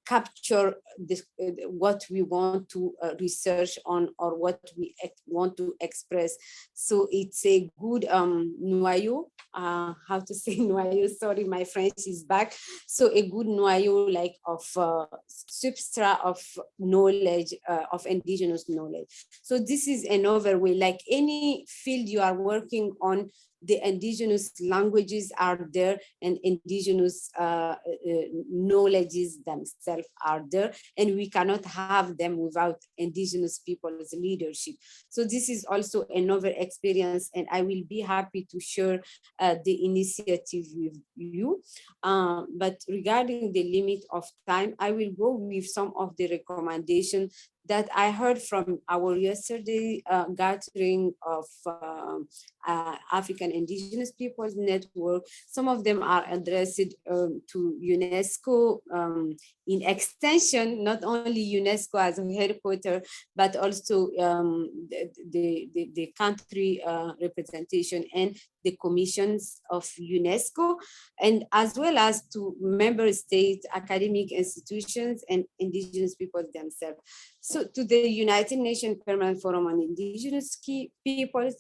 capture this, what we want to research on, or what we want to express. So it's a good noyau, how to say noyau, sorry, my French is back. So a good noyau, like, of substrate of knowledge, of indigenous knowledge. So this is another way, like any field you are working on, the indigenous languages are there, and indigenous knowledges themselves are there, and we cannot have them without indigenous people's leadership. So this is also another experience, and I will be happy to share the initiative with you. But regarding the limit of time, I will go with some of the recommendations that I heard from our yesterday gathering of African Indigenous Peoples Network. Some of them are addressed to UNESCO in extension, not only UNESCO as a headquarter, but also the country representation and the commissions of UNESCO, and as well as to member states, academic institutions, and indigenous people themselves. So to the United Nations Permanent Forum on Indigenous Peoples,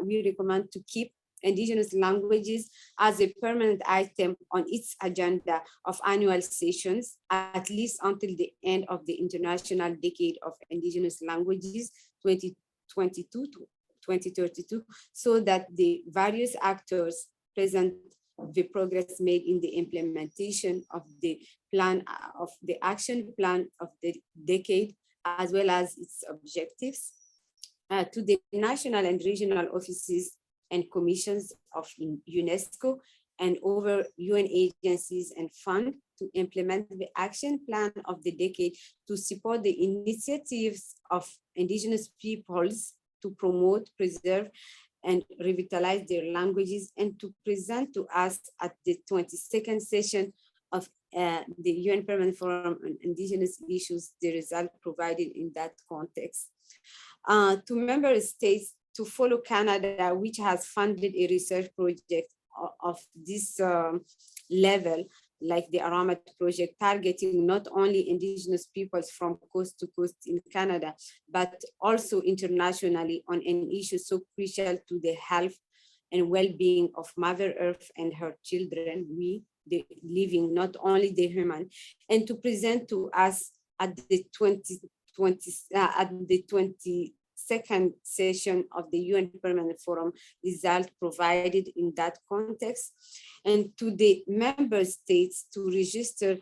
we recommend to keep indigenous languages as a permanent item on its agenda of annual sessions, at least until the end of the International Decade of Indigenous Languages 2022 to 2032, so that the various actors present the progress made in the implementation of the plan, of the action plan of the decade, as well as its objectives, to the national and regional offices and commissions of UNESCO and over UN agencies and funds to implement the action plan of the decade to support the initiatives of indigenous peoples to promote, preserve, and revitalize their languages, and to present to us at the 22nd session of the UN Permanent Forum on Indigenous Issues, the result provided in that context. to member states to follow Canada, which has funded a research project of this level, like the Aramat project, targeting not only Indigenous peoples from coast to coast in Canada, but also internationally on an issue so crucial to the health and well-being of Mother Earth and her children, we, the living, not only the human, and to present to us at the 22nd session of the UN Permanent Forum result provided in that context, and to the member states to register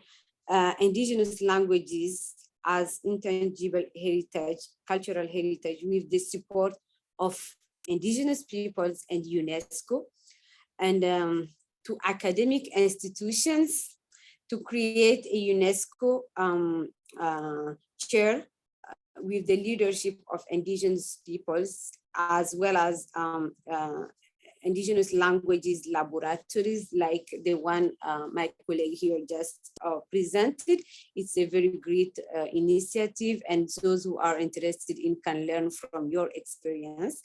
Indigenous languages as intangible heritage, cultural heritage, with the support of Indigenous peoples and UNESCO, and to academic institutions to create a UNESCO chair with the leadership of Indigenous peoples, as well as Indigenous languages laboratories like the one my colleague here just presented. It's a very great initiative, and those who are interested in can learn from your experience.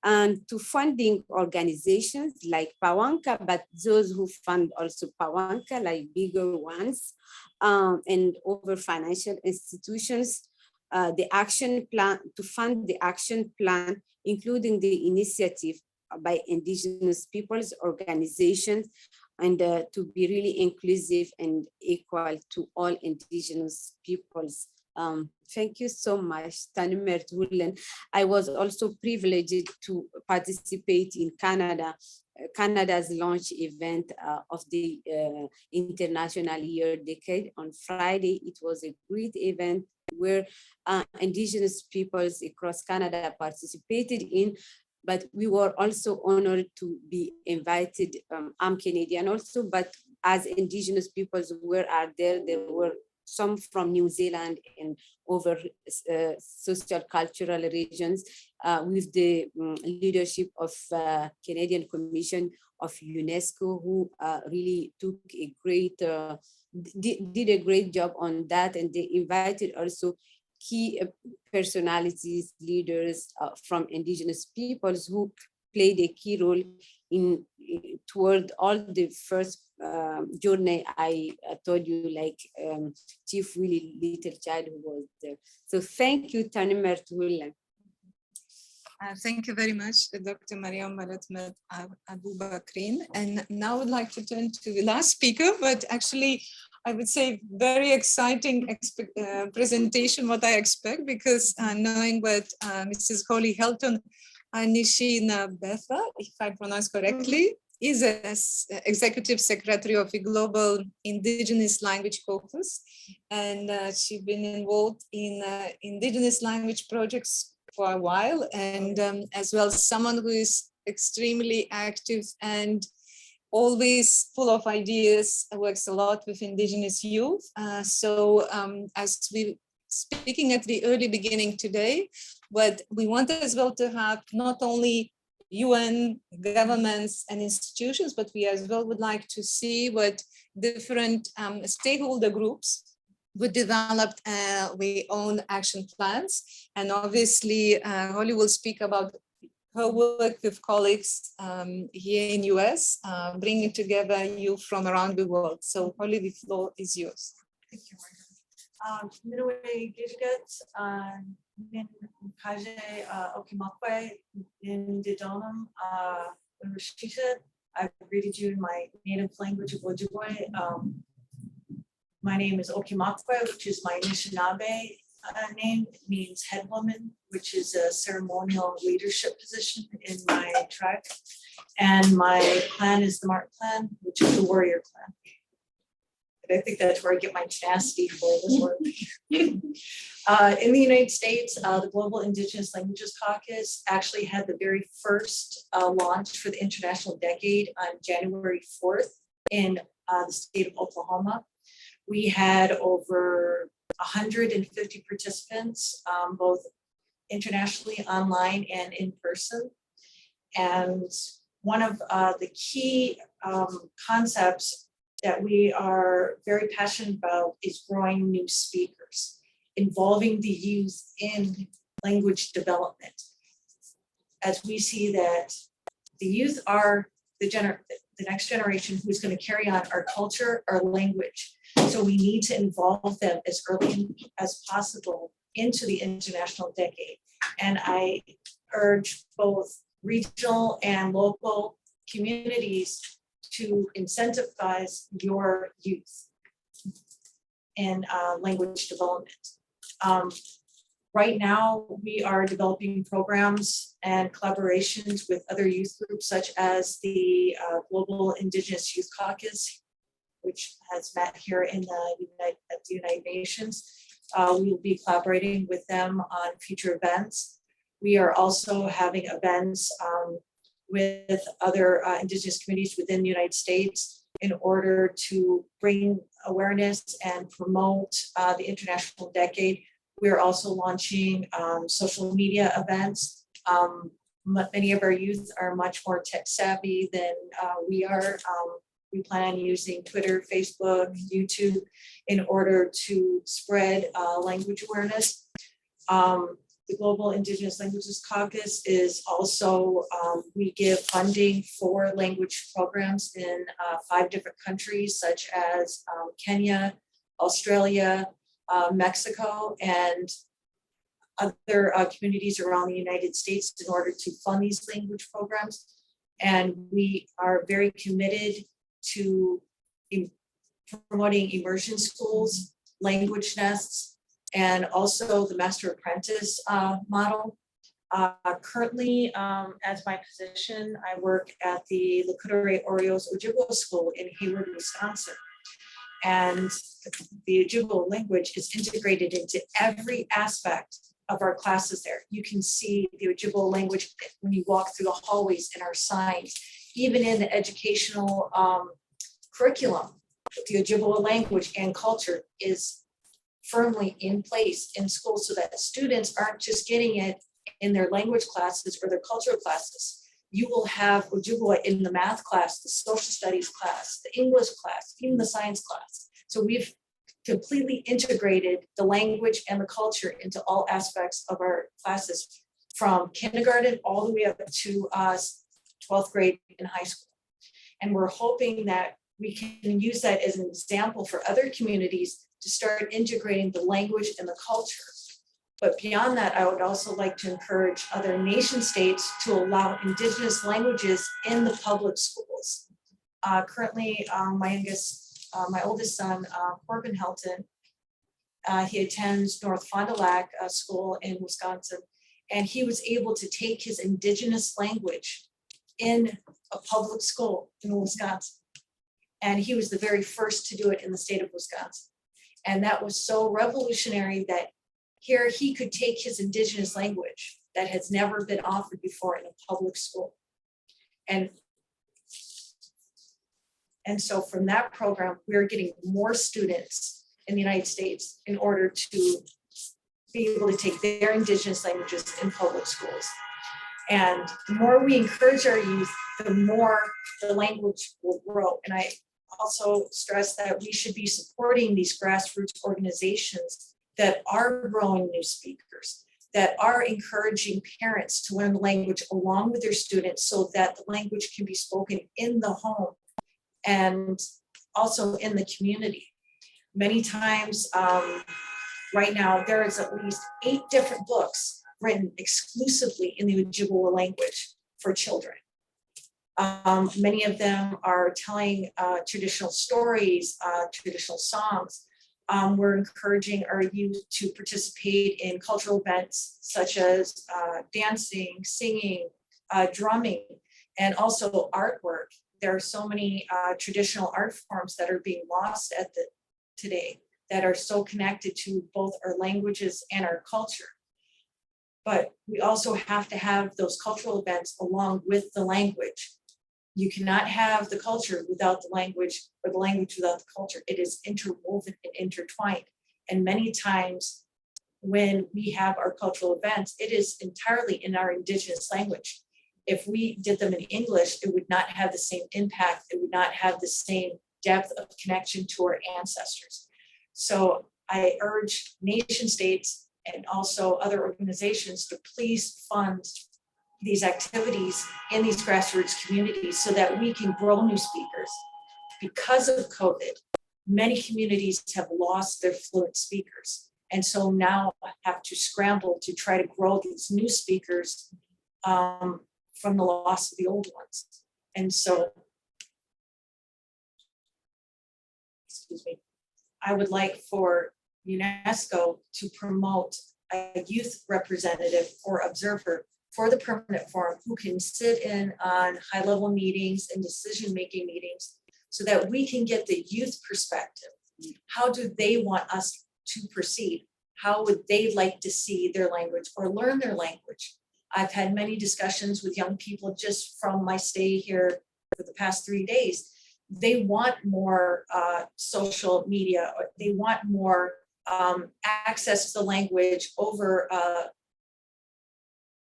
And to funding organizations like Pawanka, but those who fund also Pawanka, like bigger ones, and over financial institutions, the action plan, to fund the action plan, including the initiative by Indigenous peoples organizations, and to be really inclusive and equal to all Indigenous peoples. Thank you so much, Tanimert Woolen. I was also privileged to participate in Canada's launch event of the International Year Decade on Friday. It was a great event where Indigenous peoples across Canada participated in, but we were also honored to be invited. I'm Canadian also, but as Indigenous peoples were there were some from New Zealand and over social cultural regions with the leadership of Canadian Commission of UNESCO, who really took a great, did a great job on that. And they invited also key personalities, leaders from Indigenous peoples who played a key role in toward all the first journey I told you, like Chief Willie Littlechild, who was there. So thank you, Tanimert Woolen. Thank you very much, Dr. Mariam Maratmat Abu Bakrin. And now I would like to turn to the last speaker, but actually I would say very exciting presentation, what I expect, because knowing what Mrs. Holly Helton Nishina Betha, if I pronounce correctly, is as Executive Secretary of the Global Indigenous Language Caucus. And she's been involved in Indigenous language projects for a while, and as well as someone who is extremely active and always full of ideas, works a lot with Indigenous youth. So as we speaking at the early beginning today, but we want as well to have not only UN governments and institutions, but we as well would like to see what different stakeholder groups would develop their own action plans. And obviously, Holly will speak about her work with colleagues here in US, bringing together youth from around the world. So Holly, the floor is yours. Thank you, Midway Gigat, Min Kaje Okimakwe, in Didonum, Rashida. I greeted you in my native language of Ojibwe. My name is Okimakwe, which is my Anishinaabe name. It means head woman, which is a ceremonial leadership position in my tribe. And my clan is the Mark clan, which is the warrior clan. I think that's where I get my tenacity for this work. In the United States, the Global Indigenous Languages Caucus actually had the very first launch for the International Decade on January 4th in the state of Oklahoma. We had over 150 participants, both internationally, online, and in person. And one of the key concepts that we are very passionate about is growing new speakers, involving the youth in language development. As we see that the youth are the next generation who's going to carry on our culture, our language. So we need to involve them as early as possible into the international decade. And I urge both regional and local communities to incentivize your youth in language development. Right now, we are developing programs and collaborations with other youth groups, such as the Global Indigenous Youth Caucus, which has met here in the United Nations. We will be collaborating with them on future events. We are also having events with other Indigenous communities within the United States in order to bring awareness and promote the International Decade. We're also launching social media events. Many of our youth are much more tech savvy than we are. We plan on using Twitter, Facebook, YouTube in order to spread language awareness. The Global Indigenous Languages Caucus is also, we give funding for language programs in 5 different countries, such as Kenya, Australia, Mexico, and other communities around the United States in order to fund these language programs. And we are very committed to promoting immersion schools, language nests, and also the Master Apprentice model. Currently, as my position, I work at the Lakota Orioles Ojibwe School in Hayward, Wisconsin. And the Ojibwe language is integrated into every aspect of our classes there. You can see the Ojibwe language when you walk through the hallways in our signs, even in the educational curriculum. The Ojibwe language and culture is firmly in place in school so that students aren't just getting it in their language classes or their cultural classes. You will have Ojibwe in the math class, the social studies class, the English class, even the science class. So we've completely integrated the language and the culture into all aspects of our classes, from kindergarten all the way up to 12th grade in high school. And we're hoping that we can use that as an example for other communities to start integrating the language and the culture. But beyond that, I would also like to encourage other nation states to allow Indigenous languages in the public schools. Currently, my oldest son, Corbin Helton, he attends North Fond du Lac School in Wisconsin, and he was able to take his Indigenous language in a public school in Wisconsin. And he was the very first to do it in the state of Wisconsin. And that was so revolutionary that here he could take his Indigenous language that has never been offered before in a public school. And so from that program, we're getting more students in the United States in order to be able to take their Indigenous languages in public schools. And the more we encourage our youth, the more the language will grow. And I also stress that we should be supporting these grassroots organizations that are growing new speakers, that are encouraging parents to learn the language along with their students so that the language can be spoken in the home and also in the community. Many times, right now, there is at least 8 different books written exclusively in the Ojibwe language for children. Many of them are telling traditional stories, traditional songs. We're encouraging our youth to participate in cultural events such as dancing, singing, drumming, and also artwork. There are so many traditional art forms that are being lost today that are so connected to both our languages and our culture. But we also have to have those cultural events along with the language. You cannot have the culture without the language, or the language without the culture. It is interwoven and intertwined. And many times when we have our cultural events, it is entirely in our Indigenous language. If we did them in English, it would not have the same impact. It would not have the same depth of connection to our ancestors. So I urge nation states and also other organizations to please fund these activities in these grassroots communities so that we can grow new speakers. Because of COVID, many communities have lost their fluent speakers. And so now have to scramble to try to grow these new speakers from the loss of the old ones. And so, excuse me, I would like for UNESCO to promote a youth representative or observer for the permanent forum who can sit in on high-level meetings and decision-making meetings so that we can get the youth perspective. How do they want us to proceed? How would they like to see their language or learn their language? I've had many discussions with young people just from my stay here for the past 3 days. They want more social media, or they want more access to the language over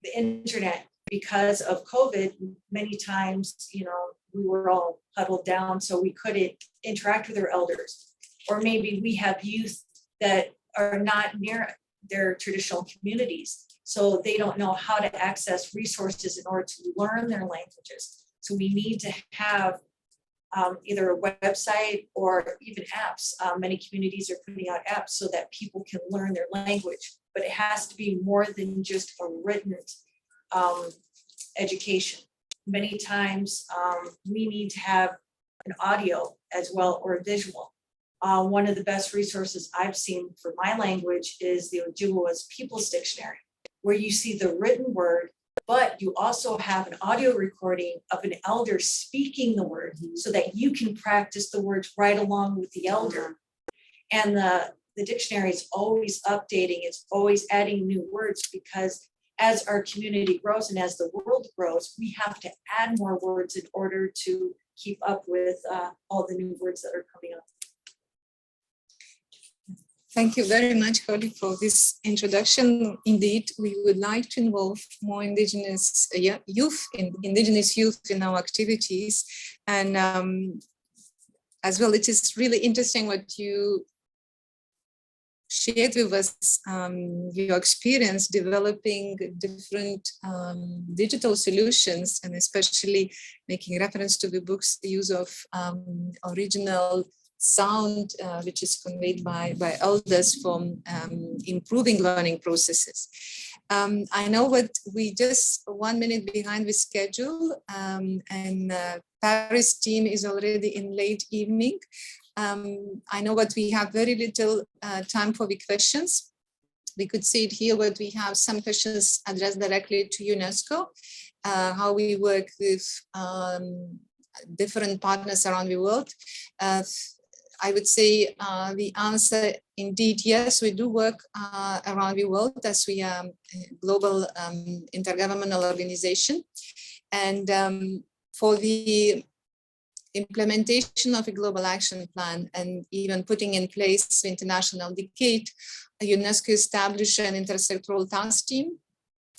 the internet. Because of COVID, many times, you know, we were all huddled down, so we couldn't interact with our elders. Or maybe we have youth that are not near their traditional communities, so they don't know how to access resources in order to learn their languages. So we need to have either a website or even apps. Many communities are putting out apps so that people can learn their language, but it has to be more than just a written education. Many times we need to have an audio as well or a visual. One of the best resources I've seen for my language is the Ojibwa's People's Dictionary, where you see the written word, but you also have an audio recording of an elder speaking the word so that you can practice the words right along with the elder. And the dictionary is always updating, it's always adding new words, because as our community grows and as the world grows, we have to add more words in order to keep up with all the new words that are coming up. Thank you very much, Holly, for this introduction. Indeed, we would like to involve more Indigenous youth in our activities. And as well, it is really interesting what you shared with us, your experience developing different digital solutions, and especially making reference to the book's use of original sound, which is conveyed by elders for improving learning processes. I know what we just 1 minute behind the schedule, and Paris team is already in late evening. I know what we have very little time for the questions. We could see it here, but we have some questions addressed directly to UNESCO, how we work with different partners around the world. I would say the answer, indeed, yes, we do work around the world as we are a global intergovernmental organization. And for the implementation of a global action plan and even putting in place the international decade, UNESCO established an intersectoral task team.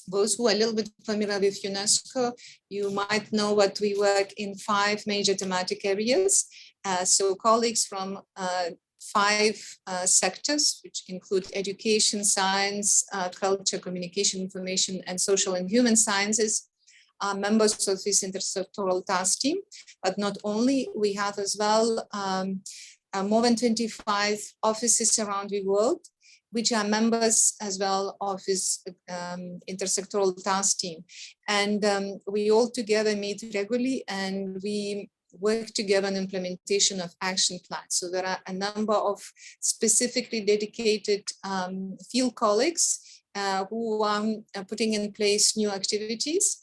Those who are a little bit familiar with UNESCO, you might know that we work in 5 major thematic areas. So colleagues from 5 sectors, which include education, science, culture, communication, information, and social and human sciences, are members of this intersectoral task team. But not only, we have as well more than 25 offices around the world, which are members as well of this intersectoral task team. And we all together meet regularly, and we work together on implementation of action plans. So there are a number of specifically dedicated field colleagues who are putting in place new activities,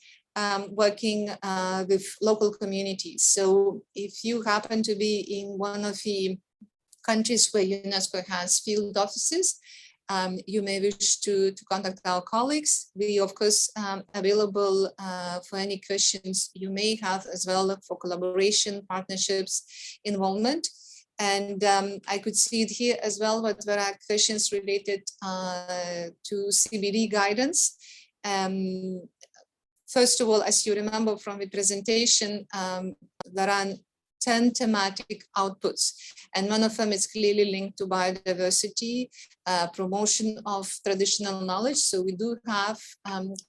working with local communities. So if you happen to be in one of the countries where UNESCO has field offices, you may wish to contact our colleagues. We, of course, available for any questions you may have as well for collaboration, partnerships, involvement. And I could see it here as well, but there are questions related to CBD guidance. First of all, as you remember from the presentation, there are 10 thematic outputs. And one of them is clearly linked to biodiversity, promotion of traditional knowledge. So we do have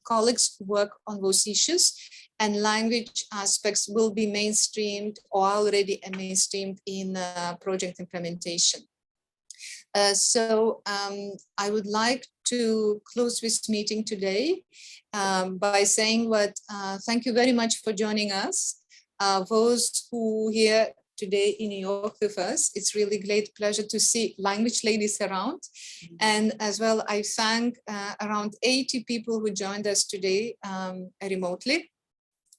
colleagues who work on those issues, and language aspects will be mainstreamed or already mainstreamed in project implementation. So I would like to close this meeting today by saying thank you very much for joining us. Those who here today in New York with us, it's really great pleasure to see language ladies around. And as well, I thank around 80 people who joined us today remotely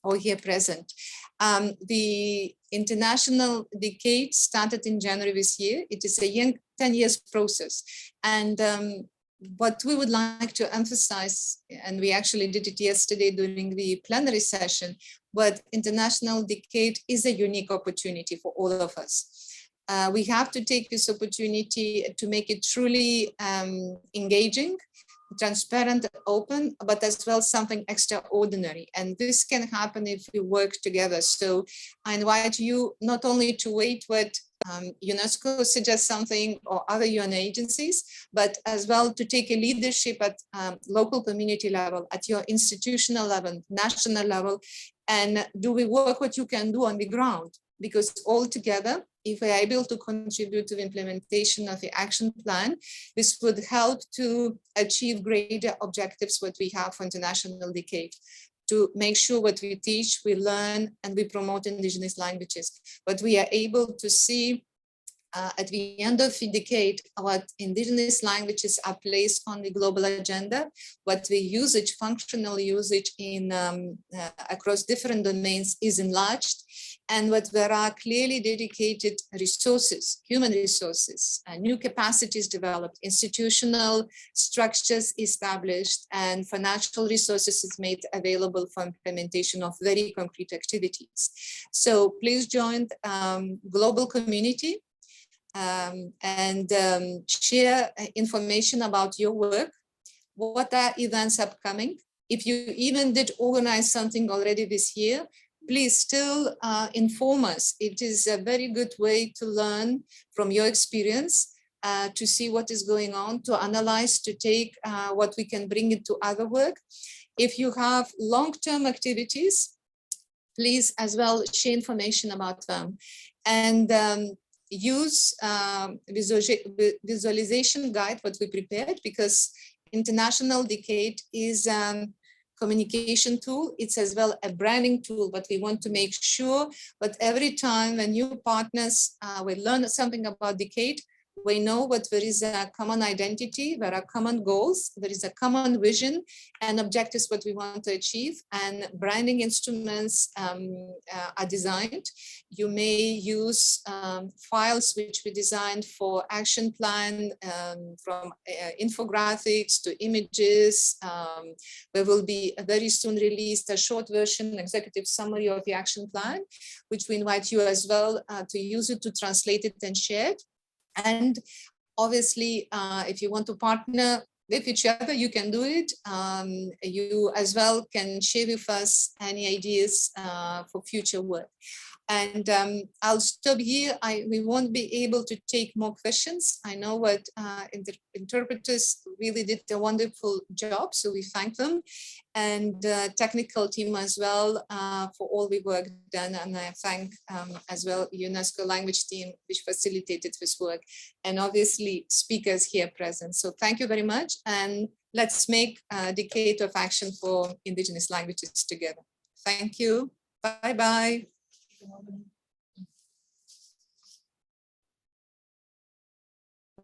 or here present. The International Decade started in January this year. It is a 10 years process. And what we would like to emphasize, and we actually did it yesterday during the plenary session, but International Decade is a unique opportunity for all of us. We have to take this opportunity to make it truly engaging, transparent, open, but as well something extraordinary. And this can happen if we work together. So I invite you not only to wait what UNESCO suggests something or other UN agencies, but as well to take a leadership at local community level, at your institutional level, national level, and do we work what you can do on the ground? Because all together, if we are able to contribute to the implementation of the action plan, this would help to achieve greater objectives what we have for International Decade, to make sure what we teach, we learn, and we promote indigenous languages. But we are able to see at the end of the decade, what indigenous languages are placed on the global agenda, what the usage, functional usage in across different domains is enlarged, and what there are clearly dedicated resources, human resources, new capacities developed, institutional structures established, and financial resources is made available for implementation of very concrete activities. So please join global community and share information about your work, what are events upcoming. If you even did organize something already this year, please still inform us. It is a very good way to learn from your experience, to see what is going on, to analyze, to take what we can bring into other work. If you have long-term activities, please as well share information about them. And use visualization guide, what we prepared, because International Decade is communication tool. It's as well a branding tool, but we want to make sure that every time when new partners will learn something about Decade, we know what there is a common identity, there are common goals, there is a common vision and objectives what we want to achieve, and branding instruments are designed. You may use files which we designed for action plan, from infographics to images. There will be very soon released a short version, executive summary of the action plan, which we invite you as well to use it, to translate it and share it. And obviously, if you want to partner with each other, you can do it. You as well can share with us any ideas for future work. And I'll stop here. We won't be able to take more questions. I know what interpreters really did a wonderful job, so we thank them. And technical team as well for all the work done. And I thank as well UNESCO language team, which facilitated this work. And obviously speakers here present. So thank you very much. And let's make a decade of action for indigenous languages together. Thank you. Bye-bye.